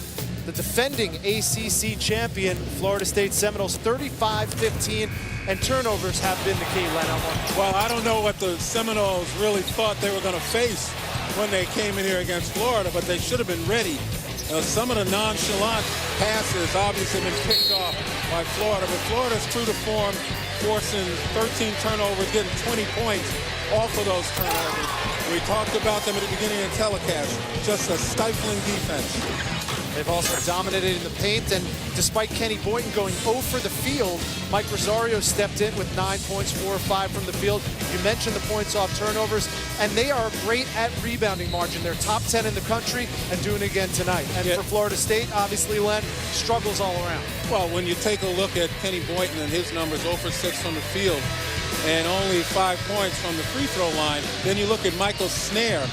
the defending ACC champion Florida State Seminoles 35-15, and turnovers have been the key, Len Elmore. Well, I don't know what the Seminoles really thought they were going to face when they came in here against Florida, but they should have been ready. Some of the nonchalant passes obviously have been picked off by Florida, but Florida's true to form, forcing 13 turnovers, getting 20 points off of those turnovers. We talked about them at the beginning of the telecast, just a stifling defense. They've also dominated in the paint, and despite Kenny Boynton going 0 for the field, Mike Rosario stepped in with 9 points, 4 or 5 from the field. You mentioned the points off turnovers, and they are great at rebounding margin. They're top 10 in the country and doing it again tonight. And for Florida State, obviously, Len, struggles all around. Well, when you take a look at Kenny Boynton and his numbers, 0 for 6 from the field and only 5 points from the free throw line, then you look at Michael Snare.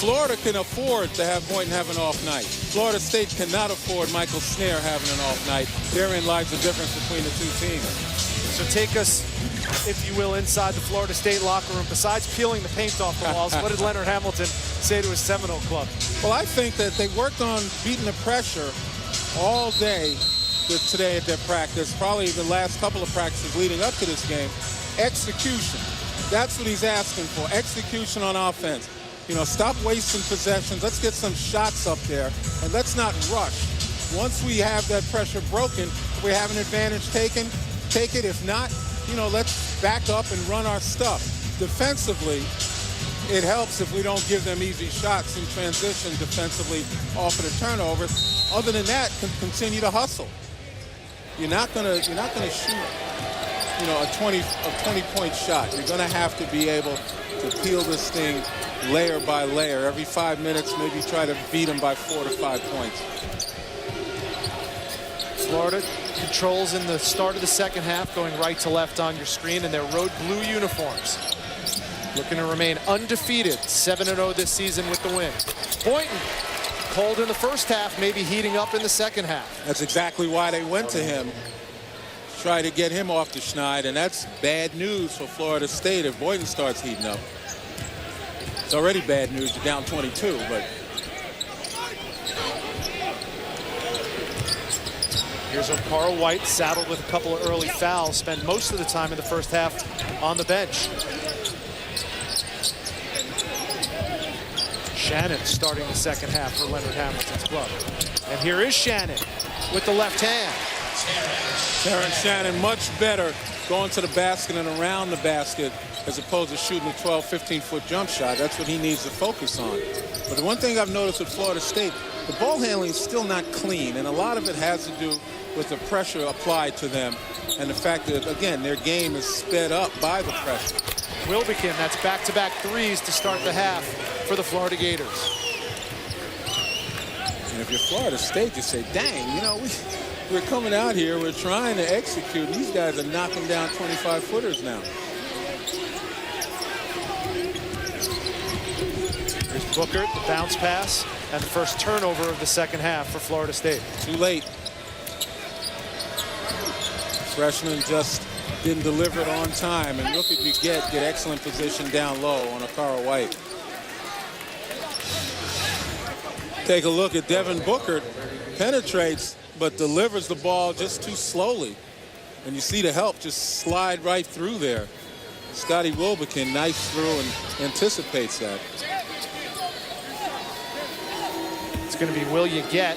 Florida can afford to have Boynton have an off night. Florida State cannot afford Michael Snare having an off night. Therein lies the difference between the two teams. So take us, if you will, inside the Florida State locker room. Besides peeling the paint off the walls, what did Leonard Hamilton say to his Seminole club? Well, I think that they worked on beating the pressure all day today at their practice, probably the last couple of practices leading up to this game. Execution. That's what he's asking for, execution on offense. You know, stop wasting possessions. Let's get some shots up there, and let's not rush. Once we have that pressure broken, if we have an advantage taken, take it. If not, you know, let's back up and run our stuff. Defensively, it helps if we don't give them easy shots in transition defensively off of the turnovers. Other than that, continue to hustle. You're not gonna shoot, you know, a 20-point shot. You're gonna have to be able to peel this thing layer by layer. Every 5 minutes, maybe try to beat them by 4 to 5 points. Florida controls in the start of the second half, going right to left on your screen in their road blue uniforms. Looking to remain undefeated, 7-0 this season with the win. Boynton, cold in the first half, maybe heating up in the second half. That's exactly why they went to him. Try to get him off the schneid, and that's bad news for Florida State if Boynton starts heating up. It's already bad news, you're down 22, but. Here's Carl White, saddled with a couple of early fouls, spent most of the time in the first half on the bench. Shannon starting the second half for Leonard Hamilton's club. And here is Shannon with the left hand. Terrence Shannon much better going to the basket and around the basket as opposed to shooting a 12, 15-foot jump shot. That's what he needs to focus on. But the one thing I've noticed with Florida State, the ball handling is still not clean, and a lot of it has to do with the pressure applied to them and the fact that, again, their game is sped up by the pressure. Wilbekin, that's back-to-back threes to start the half for the Florida Gators. And if you're Florida State, you say, dang, you know, we're coming out here, we're trying to execute, and these guys are knocking down 25-footers now. Here's Booker, the bounce pass, and the first turnover of the second half for Florida State. Too late. Freshman just didn't deliver it on time, and look at you get excellent position down low on a Carl White. Take a look at Devin Booker, penetrates but delivers the ball just too slowly, and you see the help just slide right through there. Scotty Wilbekin, nice through, and anticipates that. It's going to be Will You Get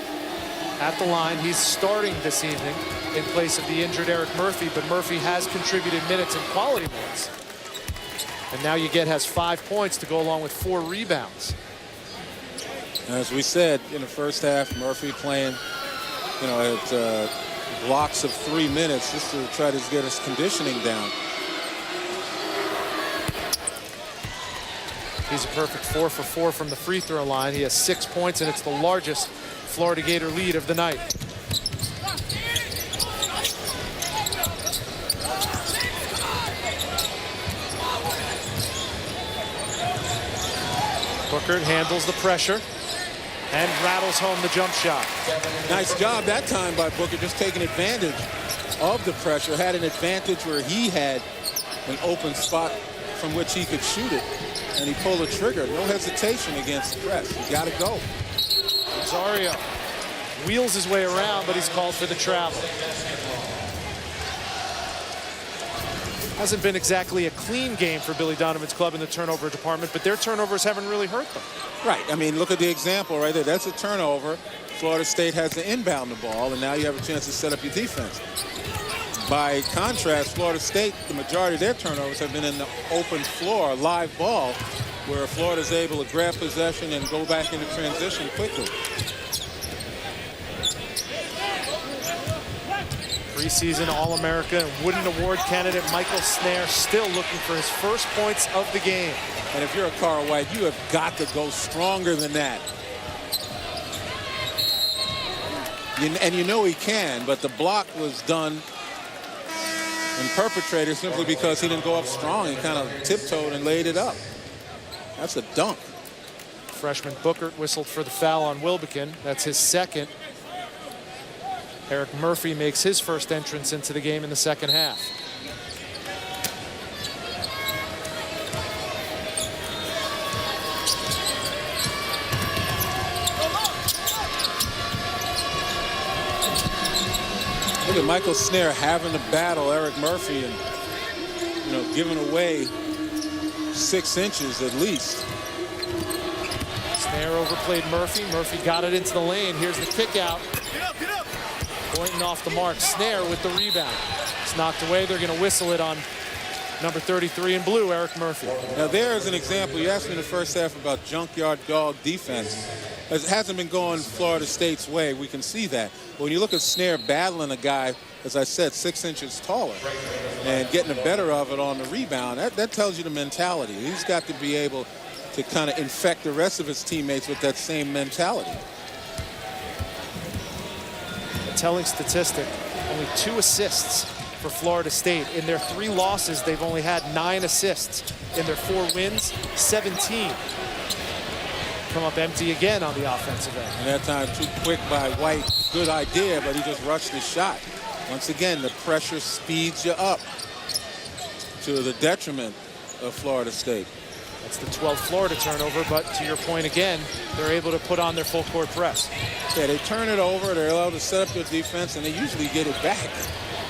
at the line. He's starting this evening in place of the injured Eric Murphy, but Murphy has contributed minutes and quality minutes. And now has 5 points to go along with 4 rebounds. As we said in the first half, Murphy playing, at blocks of 3 minutes just to try to get his conditioning down. He's a perfect 4 for 4 from the free throw line. He has 6 points, and it's the largest Florida Gator lead of the night. Booker handles the pressure and rattles home the jump shot. Nice job that time by Booker, just taking advantage of the pressure. Had an advantage where he had an open spot from which he could shoot it, and he pulled the trigger. No hesitation against the press. You got to go. Rosario wheels his way around, but he's called for the travel. Hasn't been exactly a clean game for Billy Donovan's club in the turnover department, but their turnovers haven't really hurt them. Right. I mean, look at the example right there. That's a turnover. Florida State has to inbound the ball, and now you have a chance to set up your defense. By contrast, Florida State, the majority of their turnovers have been in the open floor, live ball, where Florida's able to grab possession and go back into transition quickly. Preseason All-America and Wooden Award candidate Michael Snare still looking for his first points of the game. And if you're a Carl White, you have got to go stronger than that. And you know he can, but the block was done and perpetrated simply because he didn't go up strong. He kind of tiptoed and laid it up. That's a dunk. Freshman Booker whistled for the foul on Wilbekin. That's his second. Eric Murphy makes his first entrance into the game in the second half. Look at Michael Snare having to battle Eric Murphy and, giving away 6 inches at least. Snare overplayed Murphy. Murphy got it into the lane. Here's the kick out. Pointing off the mark. Snare with the rebound. It's knocked away. They're going to whistle it on number 33 in blue, Eric Murphy. Now there's an example. You asked me in the first half about junkyard dog defense. It hasn't been going Florida State's way. We can see that. But when you look at Snare battling a guy, as I said, 6 inches taller and getting the better of it on the rebound, that tells you the mentality. He's got to be able to kind of infect the rest of his teammates with that same mentality. A telling statistic, only 2 assists for Florida State. In their 3 losses, they've only had 9 assists. In their 4 wins, 17. Come up empty again on the offensive end. And that time too quick by White. Good idea, but he just rushed his shot. Once again, the pressure speeds you up to the detriment of Florida State. That's the 12th Florida turnover, but to your point again, they're able to put on their full court press. Yeah, they turn it over, they're allowed to set up their defense, and they usually get it back,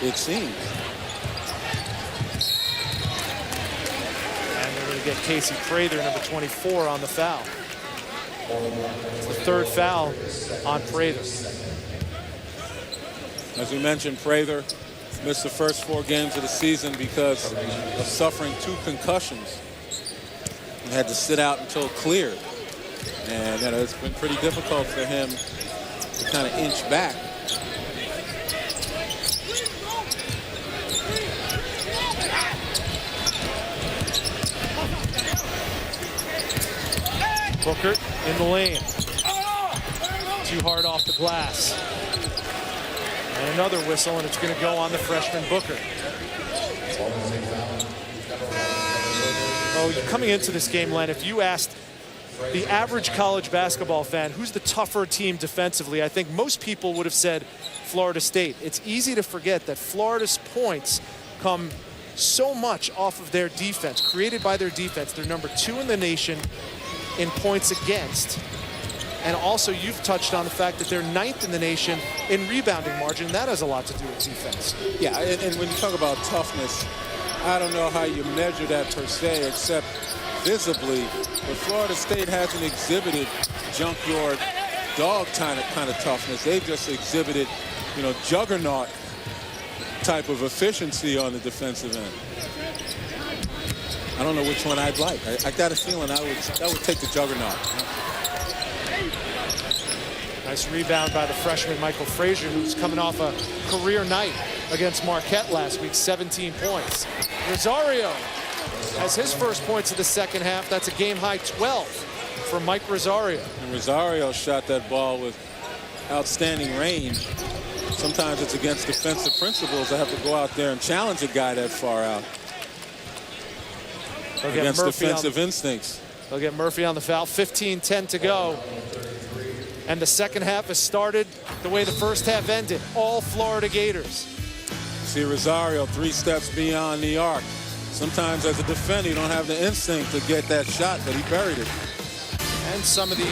it seems. And they're going to get Casey Prather, number 24, on the foul. It's the 3rd foul on Prather. As we mentioned, Prather missed the first 4 games of the season because of suffering 2 concussions. He had to sit out until cleared. And it's been pretty difficult for him to kind of inch back. Booker in the lane. Too hard off the glass. And another whistle, and it's going to go on the freshman Booker. Oh, coming into this game, Len, if you asked the average college basketball fan who's the tougher team defensively, I think most people would have said Florida State. It's easy to forget that Florida's points come so much off of their defense, created by their defense. They're number 2 in the nation in points against. And also, you've touched on the fact that they're 9th in the nation in rebounding margin. That has a lot to do with defense. Yeah, and when you talk about toughness, I don't know how you measure that per se, except visibly. But Florida State hasn't exhibited junkyard dog kind of toughness. They've just exhibited, juggernaut type of efficiency on the defensive end. I don't know which one I'd like. I got a feeling I would take the juggernaut. Nice rebound by the freshman Michael Frazier, who's coming off a career night against Marquette last week, 17 points. Rosario has his first points of the second half. That's a game-high 12 for Mike Rosario. And Rosario shot that ball with outstanding range. Sometimes it's against defensive principles. I have to go out there and challenge a guy that far out. Against defensive instincts. They'll get Murphy on the foul. 15-10 to go. And the second half has started the way the first half ended. All Florida Gators. See Rosario 3 steps beyond the arc. Sometimes as a defender, you don't have the instinct to get that shot, but he buried it. And some of the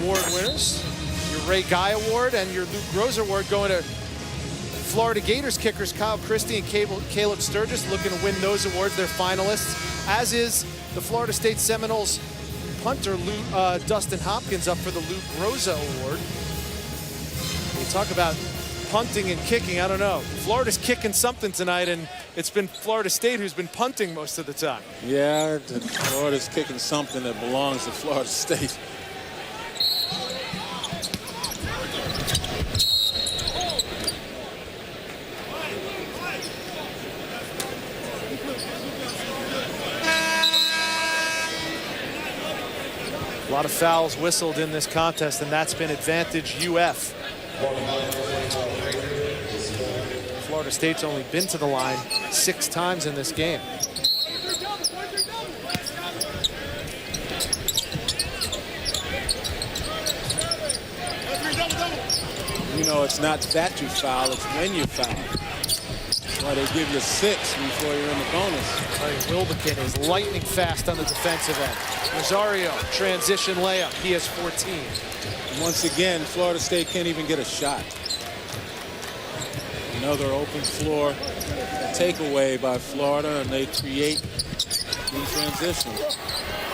award winners. Your Ray Guy Award and your Luke Groza Award going to Florida Gators kickers Kyle Christie and Caleb Sturgis, looking to win those awards. They're finalists, as is the Florida State Seminoles punter Dustin Hopkins, up for the Luke Groza Award. We talk about punting and kicking. I don't know. Florida's kicking something tonight, and it's been Florida State who's been punting most of the time. Yeah, Florida's kicking something that belongs to Florida State. A lot of fouls whistled in this contest, and that's been advantage UF. Florida State's only been to the line 6 times in this game. You know, it's not that you foul, it's when you foul. That's why they give you 6 before you're in the bonus. Wilbekin is lightning fast on the defensive end. Rosario, transition layup. He has 14. And once again, Florida State can't even get a shot. Another open floor takeaway by Florida, and they create in transition.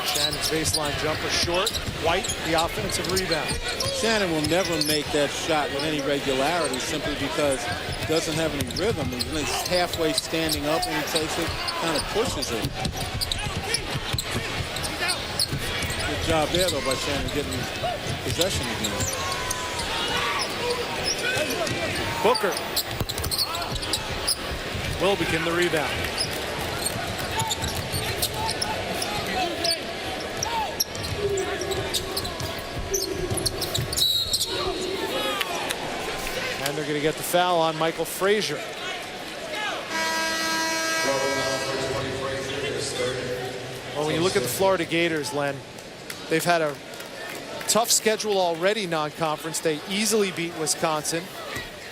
Shannon's baseline jumper short. White, the offensive rebound. Shannon will never make that shot with any regularity simply because he doesn't have any rhythm. He's halfway standing up when he takes it, kind of pushes it. Good job there, though, by Shannon getting possession again. Booker. Wilbekin the rebound. And they're going to get the foul on Michael Frazier. Well, when you look at the Florida Gators, Len, they've had a tough schedule already non-conference. They easily beat Wisconsin,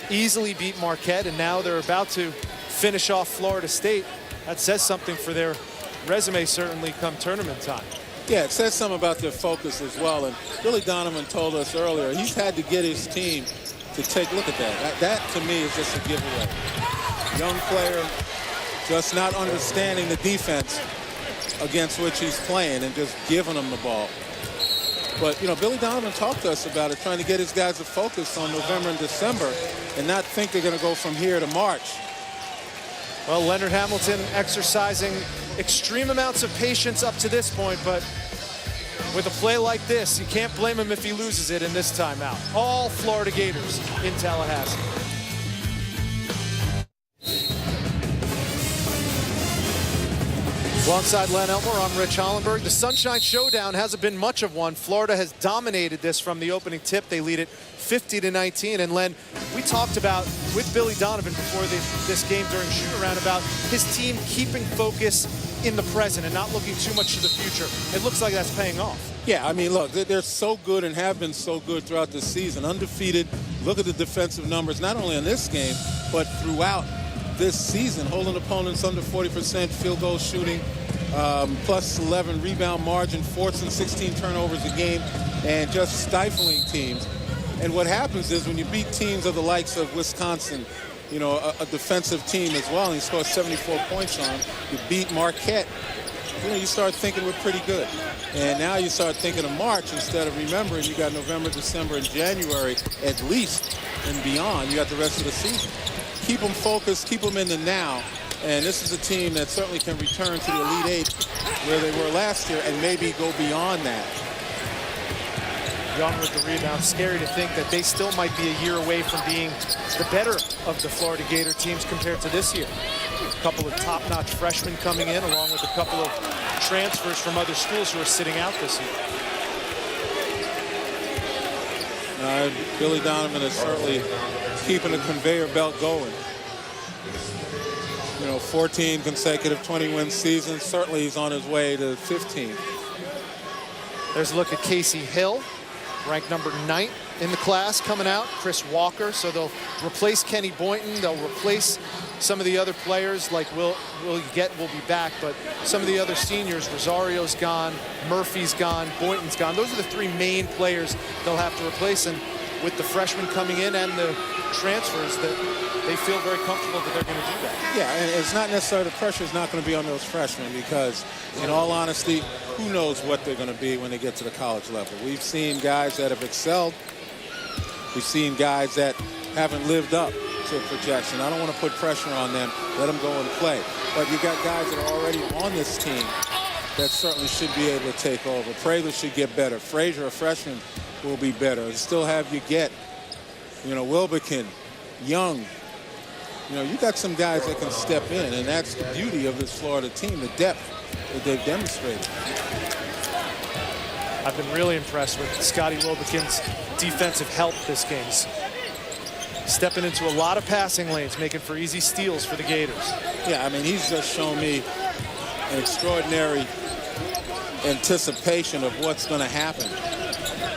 easily beat Marquette, and now they're about to finish off Florida State. That says something for their resume, certainly, come tournament time. Yeah, it says something about their focus as well. And Billy Donovan told us earlier, he's had to get his team to take a look at that. That, to me, is just a giveaway. Young player just not understanding the defense against which he's playing and just giving them the ball. But, you know, Billy Donovan talked to us about it, trying to get his guys to focus on November and December and not think they're going to go from here to March. Well, Leonard Hamilton exercising extreme amounts of patience up to this point, but with a play like this, you can't blame him if he loses it in this timeout. All Florida Gators in Tallahassee. Alongside Len Elmore, I'm Rich Hollenberg. The Sunshine Showdown hasn't been much of one. Florida has dominated this from the opening tip. They lead it 50-19. And Len, we talked about with Billy Donovan before this game during shoot-around about his team keeping focus in the present and not looking too much to the future. It looks like that's paying off. Yeah, I mean, look, they're so good and have been so good throughout the season. Undefeated. Look at the defensive numbers, not only in this game, but throughout this season, holding opponents under 40% field goal shooting, plus 11 rebound margin, forcing 16 turnovers a game, and just stifling teams. And what happens is when you beat teams of the likes of Wisconsin, you know, a defensive team as well, and you score 74 points on them, you beat Marquette, you know, you start thinking we're pretty good. And now you start thinking of March instead of remembering you got November, December, and January at least, and beyond. You got the rest of the season. Keep them focused, keep them in the now, And this is a team that certainly can return to the Elite Eight where they were last year and maybe go beyond that. Young with the rebound. Scary to think that they still might be a year away from being the better of the Florida Gator teams compared to this year. A couple of top-notch freshmen coming in, along with a couple of transfers from other schools who are sitting out this year. Billy Donovan is certainly keeping the conveyor belt going. 14 consecutive 20-win seasons. Certainly he's on his way to 15. There's a look at Casey Hill, ranked number 9 in the class coming out. Chris Walker, so they'll replace Kenny Boynton. They'll replace some of the other players like Will Get will be back, but some of the other seniors, Rosario's gone, Murphy's gone, Boynton's gone. Those are the 3 main players they'll have to replace, and with the freshmen coming in and the transfers, that they feel very comfortable that they're going to do that. Yeah, and it's not necessarily, the pressure is not going to be on those freshmen because, in all honesty, who knows what they're going to be when they get to the college level. We've seen guys that have excelled. We've seen guys that haven't lived up to a projection. I don't want to put pressure on them. Let them go and play. But you got guys that are already on this team that certainly should be able to take over. Prager should get better. Frazier, a freshman, will be better. You still have Wilbekin, Young. You got some guys that can step in, and that's the beauty of this Florida team, the depth that they've demonstrated. I've been really impressed with Scotty Wilbekin's defensive help this game. He's stepping into a lot of passing lanes, making for easy steals for the Gators. Yeah, I mean, he's just shown me an extraordinary anticipation of what's going to happen.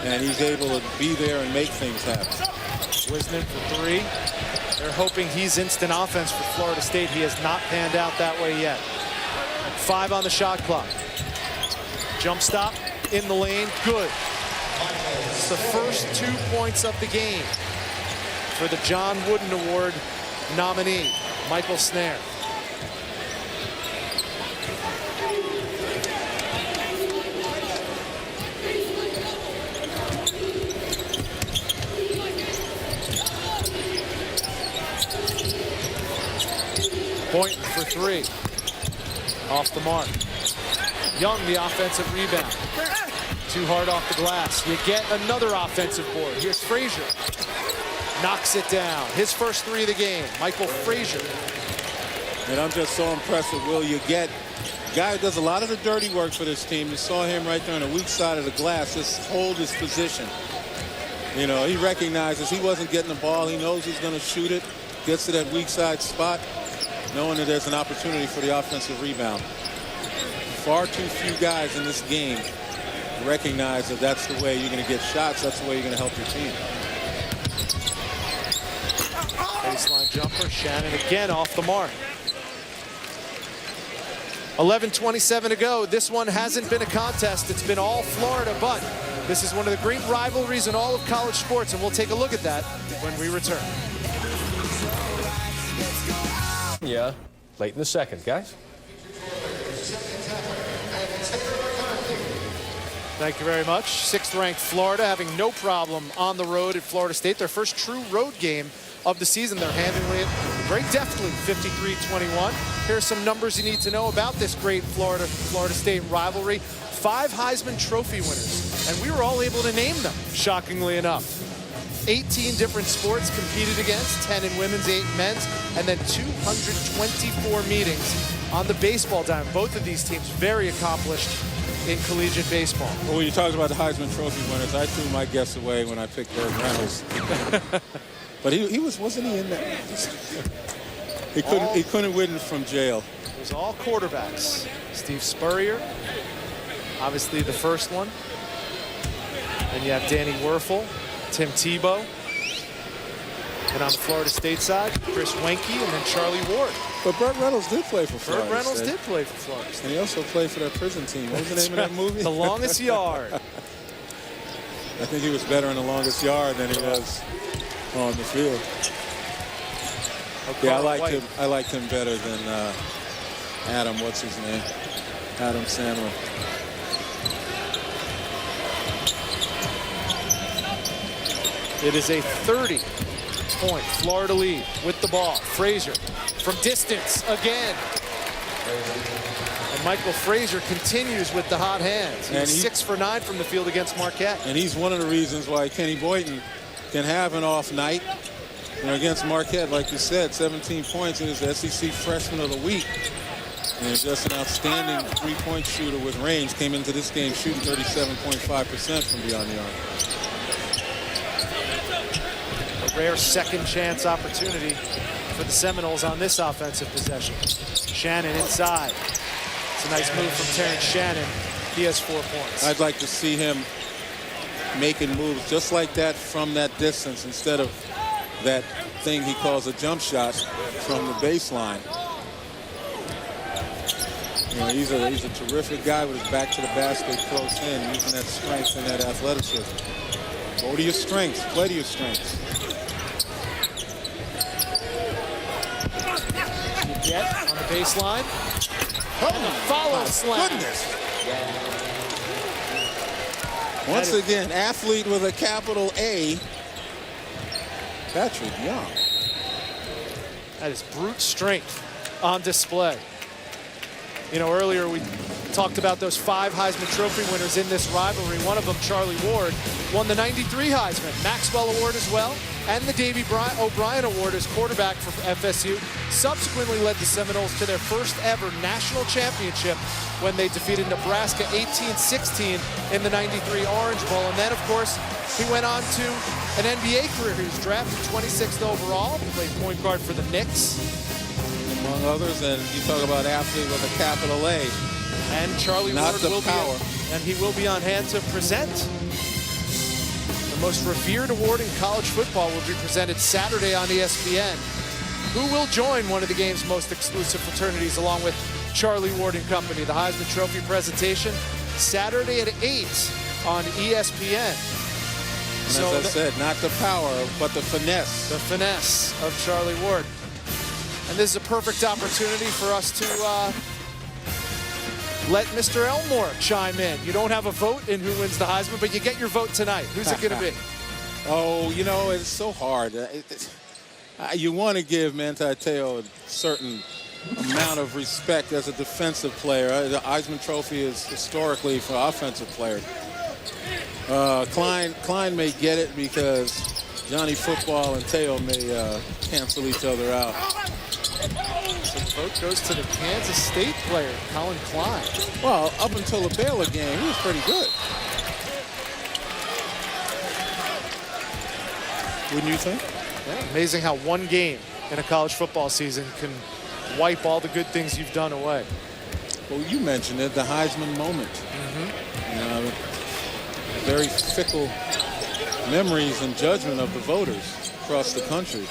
And he's able to be there and make things happen. Wisman for 3. They're hoping he's instant offense for Florida State. He has not panned out that way yet. 5 on the shot clock. Jump stop in the lane. Good. It's the first 2 points of the game for the John Wooden Award nominee, Michael Snare. Boynton for 3. Off the mark. Young, the offensive rebound. Too hard off the glass. You get another offensive board. Here's Frazier. Knocks it down. His first 3 of the game. Michael Frazier. And I'm just so impressed with Will You Get. Guy who does a lot of the dirty work for this team. You saw him right there on the weak side of the glass. Just hold his position. He recognizes he wasn't getting the ball. He knows he's going to shoot it. Gets to that weak side spot, knowing that there's an opportunity for the offensive rebound. Far too few guys in this game recognize that that's the way you're going to get shots. That's the way you're going to help your team. Baseline jumper. Shannon again off the mark. 11:27 to go. This one hasn't been a contest. It's been all Florida, but this is one of the great rivalries in all of college sports, and we'll take a look at that when we return. Yeah, late in the second, guys. Thank you very much. 6th-ranked Florida having no problem on the road at Florida State. Their first true road game of the season. They're handling it very deftly, 53-21. Here are some numbers you need to know about this great Florida State rivalry. 5 Heisman Trophy winners, and we were all able to name them, shockingly enough. 18 different sports competed against, 10 in women's, 8 in men's, and then 224 meetings on the baseball diamond. Both of these teams very accomplished in collegiate baseball. Well, when you talked about the Heisman Trophy winners, I threw my guess away when I picked Burt Reynolds. But wasn't he in that? He couldn't win from jail. It was all quarterbacks. Steve Spurrier, obviously the first one. Then you have Danny Werfel, Tim Tebow. And on the Florida State side, Chris Wenke and then Charlie Ward. But Burt Reynolds did play for Florida State. Burt Reynolds did play for Florida State. And he also played for that prison team. What was the name of that movie? The Longest Yard. I think he was better in The Longest Yard than he was on the field. Okay, yeah, I liked him better than Adam, what's his name? Adam Sandler. It is a 30-point Florida lead with the ball. Frazier from distance again. And Michael Frazier continues with the hot hands. He's 6 for 9 from the field against Marquette. And he's one of the reasons why Kenny Boynton can have an off night. You know, against Marquette, like you said, 17 points. He was the SEC Freshman of the Week. And he's just an outstanding three-point shooter with range. Came into this game shooting 37.5% from beyond the arc. A rare second chance opportunity for the Seminoles on this offensive possession. Shannon inside. It's a nice move from Terrence Shannon. He has 4 points. I'd like to see him making moves just like that from that distance instead of that thing he calls a jump shot from the baseline. You know, he's a terrific guy with his back to the basket, close in, using that strength and that athleticism. Go to your strengths. Play to your strengths. Get on the baseline. And the follow slam. Goodness. Once again, athlete with a capital A, Patrick Young. That is brute strength on display. You know, earlier we talked about those 5 Heisman Trophy winners in this rivalry. One of them, Charlie Ward, won the '93 Heisman, Maxwell Award as well, and the Davey O'Brien Award as quarterback for FSU. Subsequently led the Seminoles to their first ever national championship when they defeated Nebraska 18-16 in the '93 Orange Bowl. And then, of course, he went on to an NBA career. He was drafted 26th overall, played point guard for the Knicks, among others. And you talk about athlete with a capital A. And Charlie Not Ward the will power. he will be on hand to present. The most revered award in college football will be presented Saturday on ESPN. Who will join one of the game's most exclusive fraternities along with Charlie Ward and company? The Heisman Trophy presentation Saturday at 8 on ESPN. And as I said, not the power, but the finesse. The finesse of Charlie Ward. And this is a perfect opportunity for us to let Mr. Elmore chime in. You don't have a vote in who wins the Heisman, but you get your vote tonight. Who's it going to be? Oh, you know, it's so hard. You want to give Manti Te'o a certain amount of respect as a defensive player. The Heisman Trophy is historically for offensive players. Klein may get it because Johnny Football and Te'o may cancel each other out. So the vote goes to the Kansas State player, Colin Klein. Well, up until the Baylor game, he was pretty good. Wouldn't you think? Yeah, amazing how one game in a college football season can wipe all the good things you've done away. Well, you mentioned it, the Heisman moment. You know, very fickle memories and judgment of the voters across the country.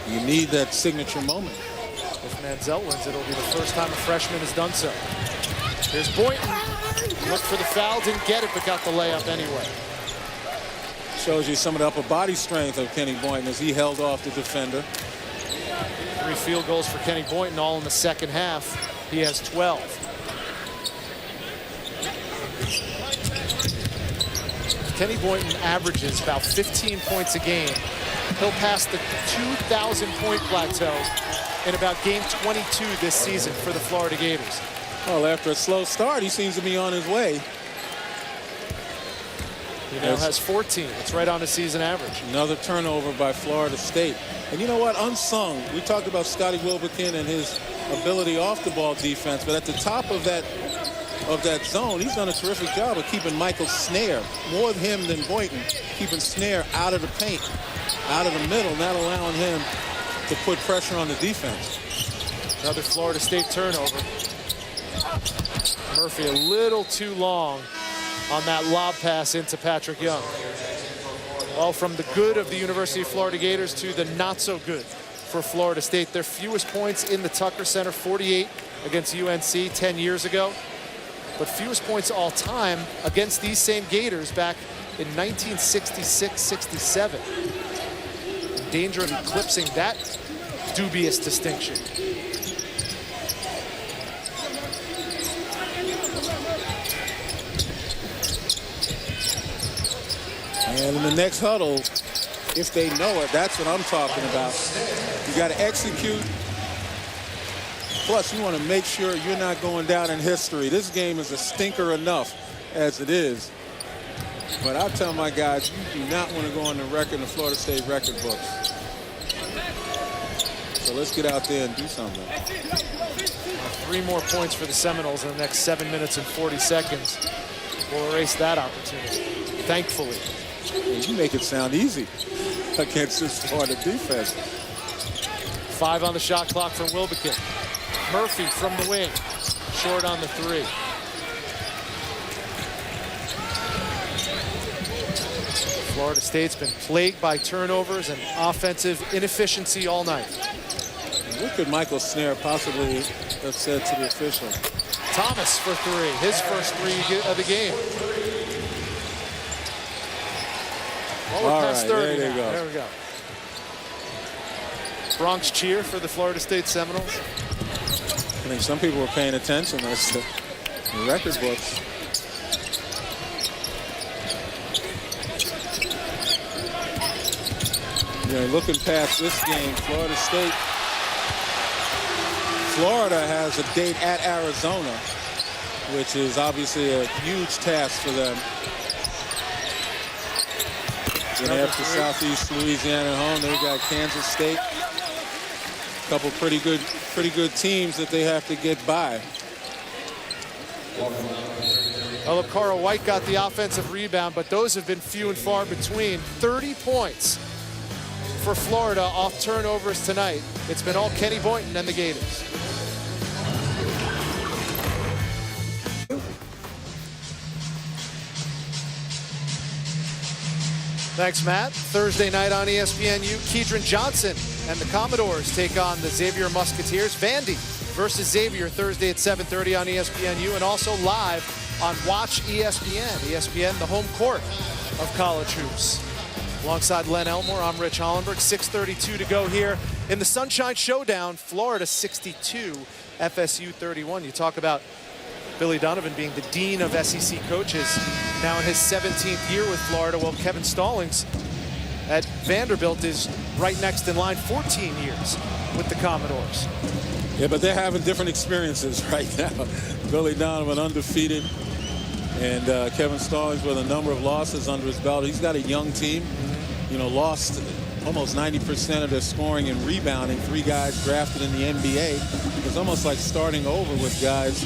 You need that signature moment. If Manziel wins, it'll be the first time a freshman has done so. Here's Boynton. Looked for the foul, didn't get it, but got the layup anyway. Shows you some of the upper body strength of Kenny Boynton as he held off the defender. 3 field goals for Kenny Boynton, all in the second half. He has 12. Kenny Boynton averages about 15 points a game. He'll pass the 2,000-point plateau in about game 22 this season for the Florida Gators. Well, after a slow start, he seems to be on his way. He now has 14. It's right on his season average. Another turnover by Florida State. And you know what? Unsung. We talked about Scotty Wilbekin and his ability off the ball defense, but at the top of that zone, he's done a terrific job of keeping Michael Snare, more of him than Boynton, keeping Snare out of the paint, out of the middle, not allowing him to put pressure on the defense. Another Florida State turnover. Murphy a little too long on that lob pass into Patrick Young. Well, from the good of the University of Florida Gators to the not so good for Florida State. Their fewest points in the Tucker Center, 48 against UNC 10 years ago. But fewest points all time against these same Gators back in 1966-67. In danger of eclipsing that dubious distinction. And in the next huddle, if they know it, that's what I'm talking about. You got to execute Plus, you want to make sure you're not going down in history. This game is a stinker enough as it is. But I tell my guys, you do not want to go on the record in the Florida State record books. So let's get out there and do something. 3 more points for the Seminoles in the next 7 minutes and 40 seconds. We'll erase that opportunity, thankfully. You make it sound easy against this Florida defense. 5 on the shot clock from Wilbekin. Murphy from the wing, short on the 3. Florida State's been plagued by turnovers and offensive inefficiency all night. What could Michael Snare possibly have said to the official? Thomas for 3, his first 3 of the game. Well, we're past 30 there now. you go. There we go. Bronx cheer for the Florida State Seminoles. I think some people were paying attention as to the record books. Yeah, looking past this game, Florida has a date at Arizona, which is obviously a huge task for them. Then after Southeast Louisiana at home, they've got Kansas State. A couple pretty good teams that they have to get by. Well, Carl White got the offensive rebound, but those have been few and far between. 30 points for Florida off turnovers tonight. It's been all Kenny Boynton and the Gators. Thanks, Matt. Thursday night on ESPNU, Keidron Johnson and the Commodores take on the Xavier Musketeers. Vandy versus Xavier Thursday at 7:30 on ESPNU, and also live on Watch ESPN. ESPN, the home court of college hoops. Alongside Len Elmore, I'm Rich Hollenberg. 6:32 to go here in the Sunshine Showdown. Florida 62, FSU 31. You talk about Billy Donovan being the dean of SEC coaches now in his 17th year with Florida. Well, Kevin Stallings at Vanderbilt is right next in line, 14 years with the Commodores. Yeah, but they're having different experiences right now. Billy Donovan undefeated, and Kevin Stallings with a number of losses under his belt. He's got a young team, you know, lost almost 90% of their scoring and rebounding. 3 guys drafted in the NBA. It's almost like starting over with guys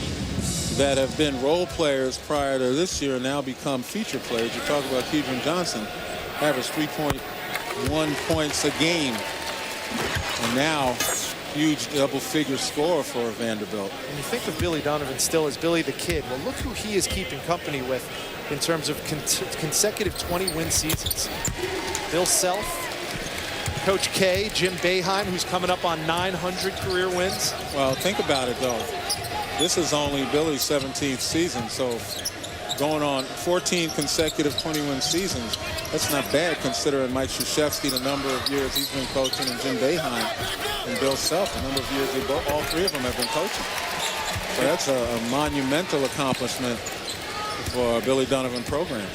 that have been role players prior to this year and now become feature players. You talk about Keidron Johnson, averaged 3.1 points a game, and now huge double-figure score for Vanderbilt. And you think of Billy Donovan still as Billy the Kid. Well, look who he is keeping company with in terms of consecutive 20-win seasons. Bill Self, Coach K, Jim Boeheim, who's coming up on 900 career wins. Well, think about it, though. This is only Billy's 17th season, so going on 14 consecutive 20-win seasons, that's not bad considering Mike Krzyzewski, the number of years he's been coaching, and Jim Boeheim and Bill Self, the number of years all 3 of them have been coaching. So that's a monumental accomplishment for a Billy Donovan program.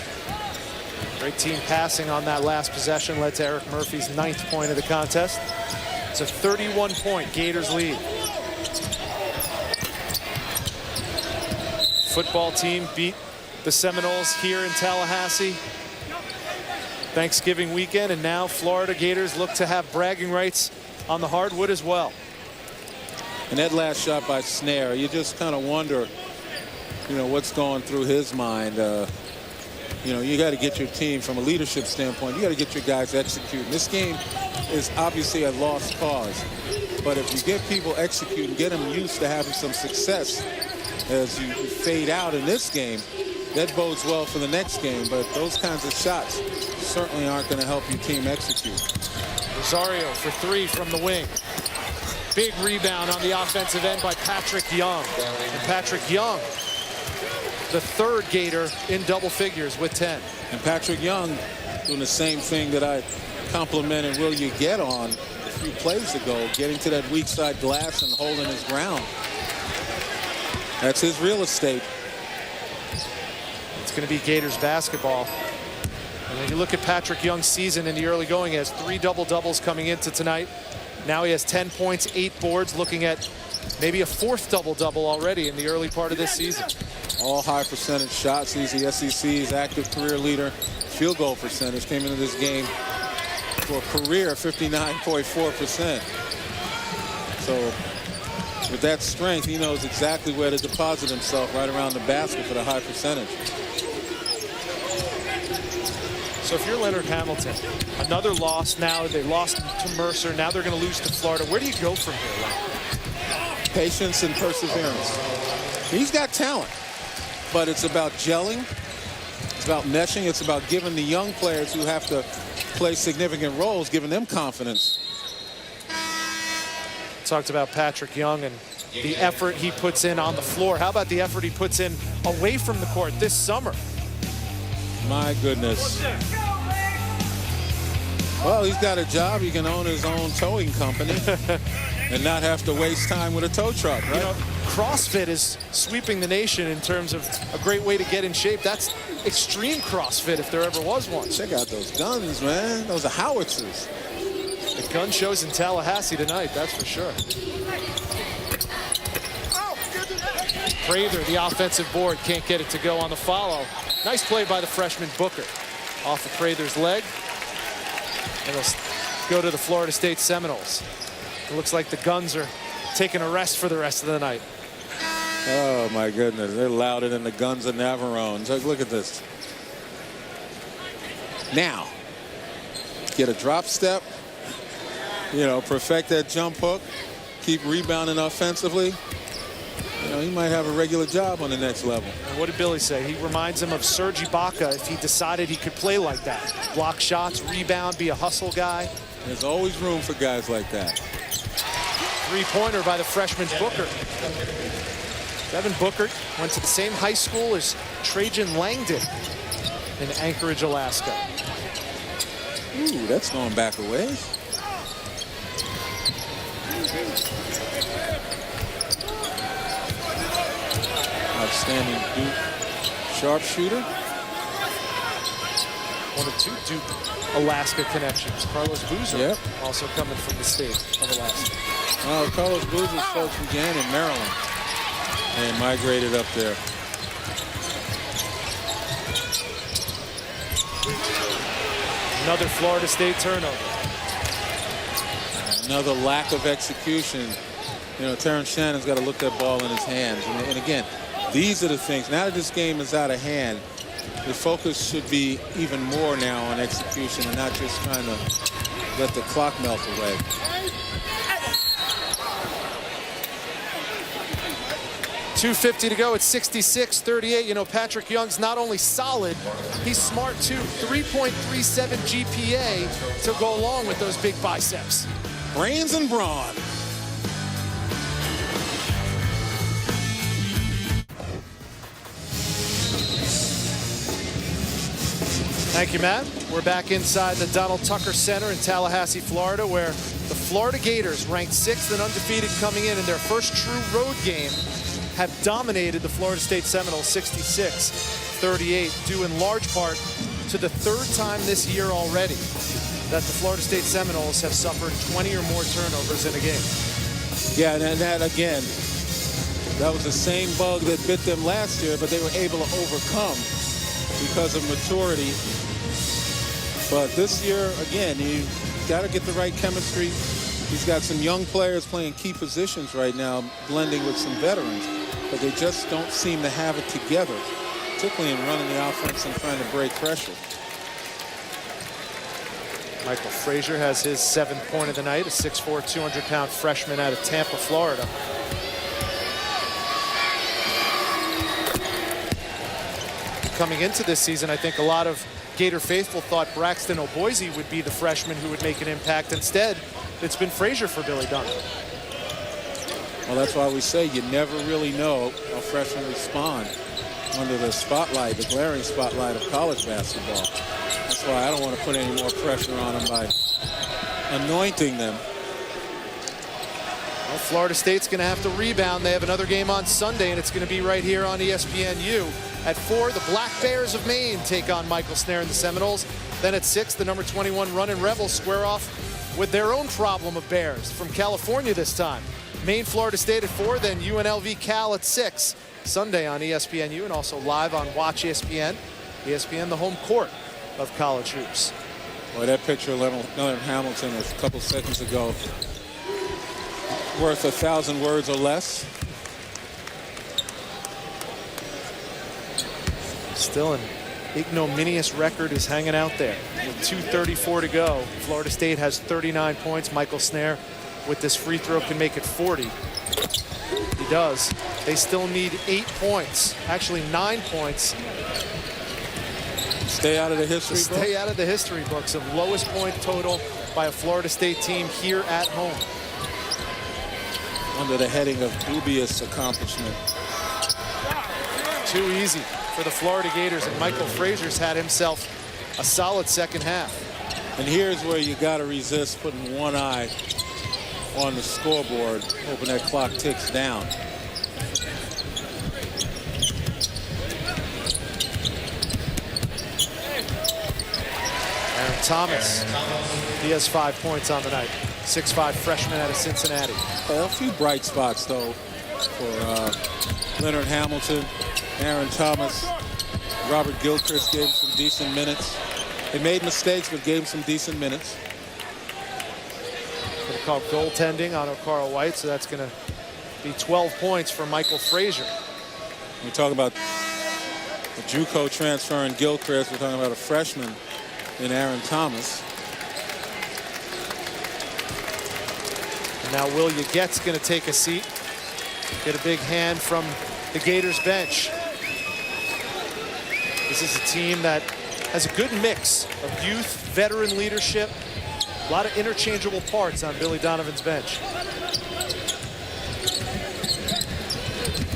Great team passing on that last possession led to Eric Murphy's 9th point of the contest. It's a 31-point Gators lead. Football team beat the Seminoles here in Tallahassee Thanksgiving weekend, and now Florida Gators look to have bragging rights on the hardwood as well. And that last shot by Snare, you just kind of wonder, you know, what's going through his mind. You know, you got to get your team from a leadership standpoint. You got to get your guys executing. This game is obviously a lost cause, but if you get people executing, get them used to having some success as you fade out in this game, that bodes well for the next game. But those kinds of shots certainly aren't going to help your team execute. Rosario for 3 from the wing. Big rebound on the offensive end by Patrick Young. And Patrick Young, the 3rd Gator in double figures with 10. And Patrick Young doing the same thing that I complimented Will You Get on a few plays ago, getting to that weak side glass and holding his ground. That's his real estate. It's going to be Gators basketball. And when you look at Patrick Young's season in the early going, he has 3 double-doubles coming into tonight. Now he has 10 points, 8 boards, looking at maybe a fourth double-double already in the early part of this season. All high percentage shots. He's the SEC's active career leader. Field goal percentage came into this game for a career 59.4%. So with that strength, he knows exactly where to deposit himself right around the basket for the high percentage. So if you're Leonard Hamilton, another loss now. They lost to Mercer. Now they're going to lose to Florida. Where do you go from here, Leonard? Patience and perseverance. He's got talent, but it's about gelling. It's about meshing. It's about giving the young players who have to play significant roles, giving them confidence. Talked about Patrick Young and the effort he puts in on the floor. How about the effort he puts in away from the court this summer? My goodness. Well, he's got a job. He can own his own towing company and not have to waste time with a tow truck, right? You know, CrossFit is sweeping the nation in terms of a great way to get in shape. That's extreme CrossFit if there ever was one. Check out those guns, man. Those are howitzers. The gun shows in Tallahassee tonight, that's for sure. Prather, the offensive board, can't get it to go on the follow. Nice play by the freshman Booker. Off of Prather's leg. And they'll go to the Florida State Seminoles. It looks like the Guns are taking a rest for the rest of the night. Oh, my goodness. They're louder than the Guns of Navarone. So look at this. Now, get a drop step. You know, perfect that jump hook. Keep rebounding offensively. You know, he might have a regular job on the next level. And what did Billy say? He reminds him of Serge Ibaka if he decided he could play like that. Block shots, rebound, be a hustle guy. There's always room for guys like that. Three-pointer by the freshman Booker. Devin Booker went to the same high school as Trajan Langdon in Anchorage, Alaska. Ooh, that's going back a ways. Outstanding Duke sharpshooter. One of two Duke Alaska connections. Carlos Boozer, yep, also coming from the state of Alaska. Carlos Boozer's folks began in Maryland and migrated up there. Another Florida State turnover. Another lack of execution. You know, Terrence Shannon's got to look that ball in his hands. And again, these are the things. Now that this game is out of hand, the focus should be even more now on execution and not just trying to let the clock melt away. .250 to go. It's 66-38. You know, Patrick Young's not only solid, he's smart too. 3.37 GPA to go along with those big biceps. Brains and brawn. Thank you, Matt. We're back inside the Donald Tucker Center in Tallahassee, Florida, where the Florida Gators, ranked 6th and undefeated coming in their first true road game, have dominated the Florida State Seminoles 66-38, due in large part to the third time this year already that the Florida State Seminoles have suffered 20 or more turnovers in a game. Yeah, and that again, that was the same bug that bit them last year, but they were able to overcome because of maturity. But this year, again, you got to get the right chemistry. He's got some young players playing key positions right now, blending with some veterans, but they just don't seem to have it together, particularly in running the offense and trying to break pressure. Michael Frazier has his 7th point of the night, a 6'4", 200-pound freshman out of Tampa, Florida. Coming into this season, I think a lot of Gator faithful thought Braxton Oboise would be the freshman who would make an impact. Instead, it's been Frazier for Billy Dunn. Well, that's why we say you never really know how freshmen respond under the spotlight, the glaring spotlight of college basketball. That's why I don't want to put any more pressure on them by anointing them. Well, Florida State's going to have to rebound. They have another game on Sunday, and it's going to be right here on ESPNU. At 4, the Black Bears of Maine take on Michael Snare and the Seminoles. Then at 6, the number 21 Runnin' Rebels square off with their own problem of Bears from California this time. Maine, Florida State at 4, then UNLV Cal at 6. Sunday on ESPNU and also live on Watch ESPN. ESPN, the home court of college hoops. Boy, that picture of Leonard Hamilton a couple seconds ago, worth 1,000 words or less. Still an ignominious record is hanging out there. With 2:34 to go, Florida State has 39 points. Michael Snare with this free throw can make it 40. He does. They still need 8 points, actually 9 points. Stay out of the history books. Stay out of the history books of lowest point total by a Florida State team here at home. Under the heading of dubious accomplishment. Too easy for the Florida Gators, and Michael Frazier's had himself a solid second half. And here's where you got to resist putting one eye on the scoreboard, hoping that clock ticks down. Aaron Thomas, he has 5 points on the night. 6'5" freshman out of Cincinnati. A few bright spots, though, for Leonard Hamilton, Aaron Thomas. Robert Gilchrist gave him some decent minutes. They made mistakes, but gave him some decent minutes. Going to call goaltending on Okara White, so that's going to be 12 points for Michael Frazier. We talk about the JUCO transfer in Gilchrist. We're talking about a freshman in Aaron Thomas. And now Will Yaget's going to take a seat. Get a big hand from the Gators bench. This is a team that has a good mix of youth, veteran leadership, a lot of interchangeable parts on Billy Donovan's bench.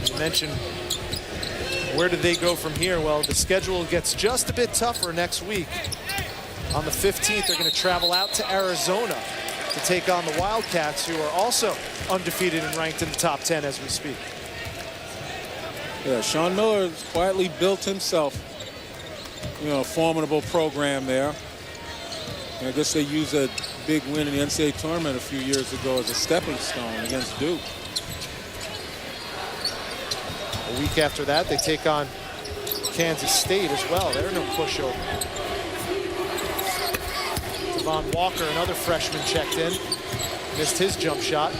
You mentioned where do they go from here? Well, the schedule gets just a bit tougher next week. On the 15th, they're going to travel out to Arizona to take on the Wildcats, who are also undefeated and ranked in the top 10 as we speak. Yeah, Sean Miller has quietly built himself, a formidable program there. And I guess they used a big win in the NCAA tournament a few years ago as a stepping stone against Duke. A week after that, they take on Kansas State as well. They're no pushover. Devon Walker, another freshman, checked in. Missed his jump shot.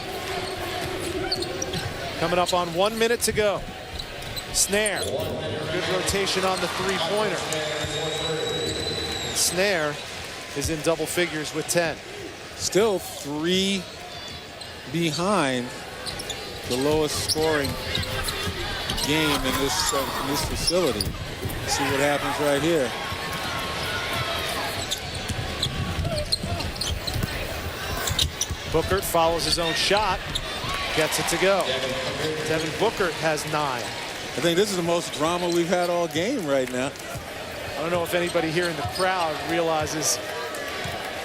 Coming up on 1 minute to go. Snare, good rotation on the three-pointer. Snare is in double figures with 10. Still 3 behind the lowest scoring game in this facility. See what happens right here. Bookert follows his own shot, gets it to go. Devin Bookert has 9. I think this is the most drama we've had all game right now. I don't know if anybody here in the crowd realizes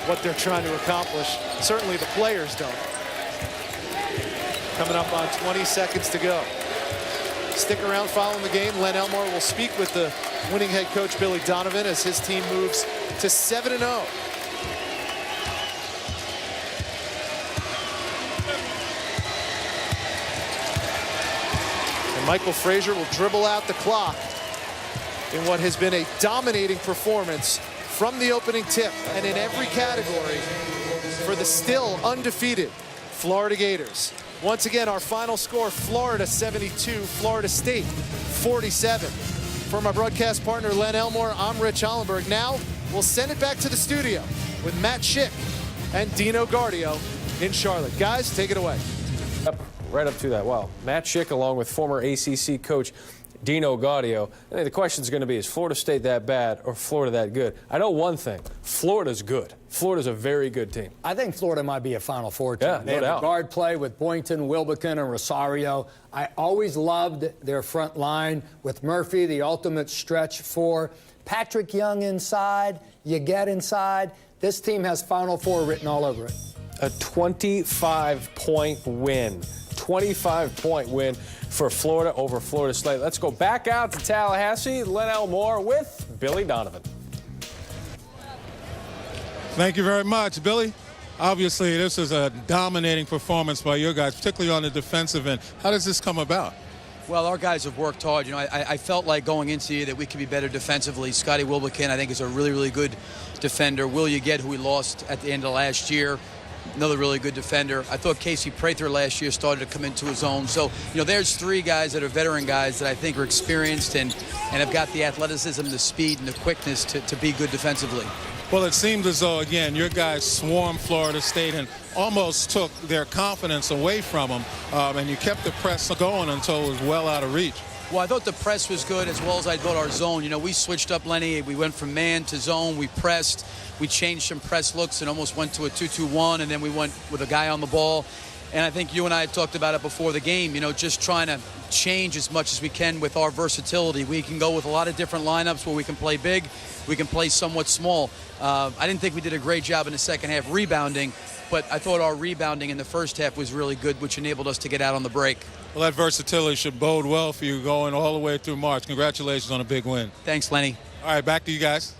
what they're trying to accomplish. Certainly the players don't. Coming up on 20 seconds to go. Stick around following the game. Len Elmore will speak with the winning head coach Billy Donovan as his team moves to 7-0. And Michael Frazier will dribble out the clock in what has been a dominating performance from the opening tip and in every category for the still undefeated Florida Gators. Once again, our final score, Florida 72, Florida State 47. For my broadcast partner, Len Elmore, I'm Rich Hollenberg. Now, we'll send it back to the studio with Matt Schick and Dino Guardio in Charlotte. Guys, take it away. Yep, right up to that. Wow. Matt Schick, along with former ACC coach Dino Guardio. I think the question is going to be, is Florida State that bad or Florida that good? I know one thing. Florida's good. Florida's a very good team. I think Florida might be a Final Four team. Yeah, they have a guard play with Boynton, Wilbekin, and Rosario. I always loved their front line with Murphy, the ultimate stretch four. Patrick Young inside. You get inside. This team has Final Four written all over it. A 25-point win. 25-point win for Florida over Florida State. Let's go back out to Tallahassee. Len Elmore with Billy Donovan. Thank you very much, Billy. Obviously, this is a dominating performance by your guys, particularly on the defensive end. How does this come about? Well, our guys have worked hard. You know, I felt like going into the year that we could be better defensively. Scotty Wilbekin, I think, is a really, really good defender. Will Uget, who we lost at the end of last year, another really good defender. I thought Casey Prather last year started to come into his own. So, you know, there's three guys that are veteran guys that I think are experienced and have got the athleticism, the speed, and the quickness to be good defensively. Well, it seems as though, again, your guys swarmed Florida State and almost took their confidence away from them, and you kept the press going until it was well out of reach. Well, I thought the press was good as well as I thought our zone. You know, we switched up, Lenny. We went from man to zone. We pressed. We changed some press looks and almost went to a 2-2-1, and then we went with a guy on the ball. And I think you and I had talked about it before the game, you know, just trying to change as much as we can with our versatility. We can go with a lot of different lineups where we can play big, we can play somewhat small. I didn't think we did a great job in the second half rebounding, but I thought our rebounding in the first half was really good, which enabled us to get out on the break. Well, that versatility should bode well for you going all the way through March. Congratulations on a big win. Thanks, Lenny. All right, back to you guys.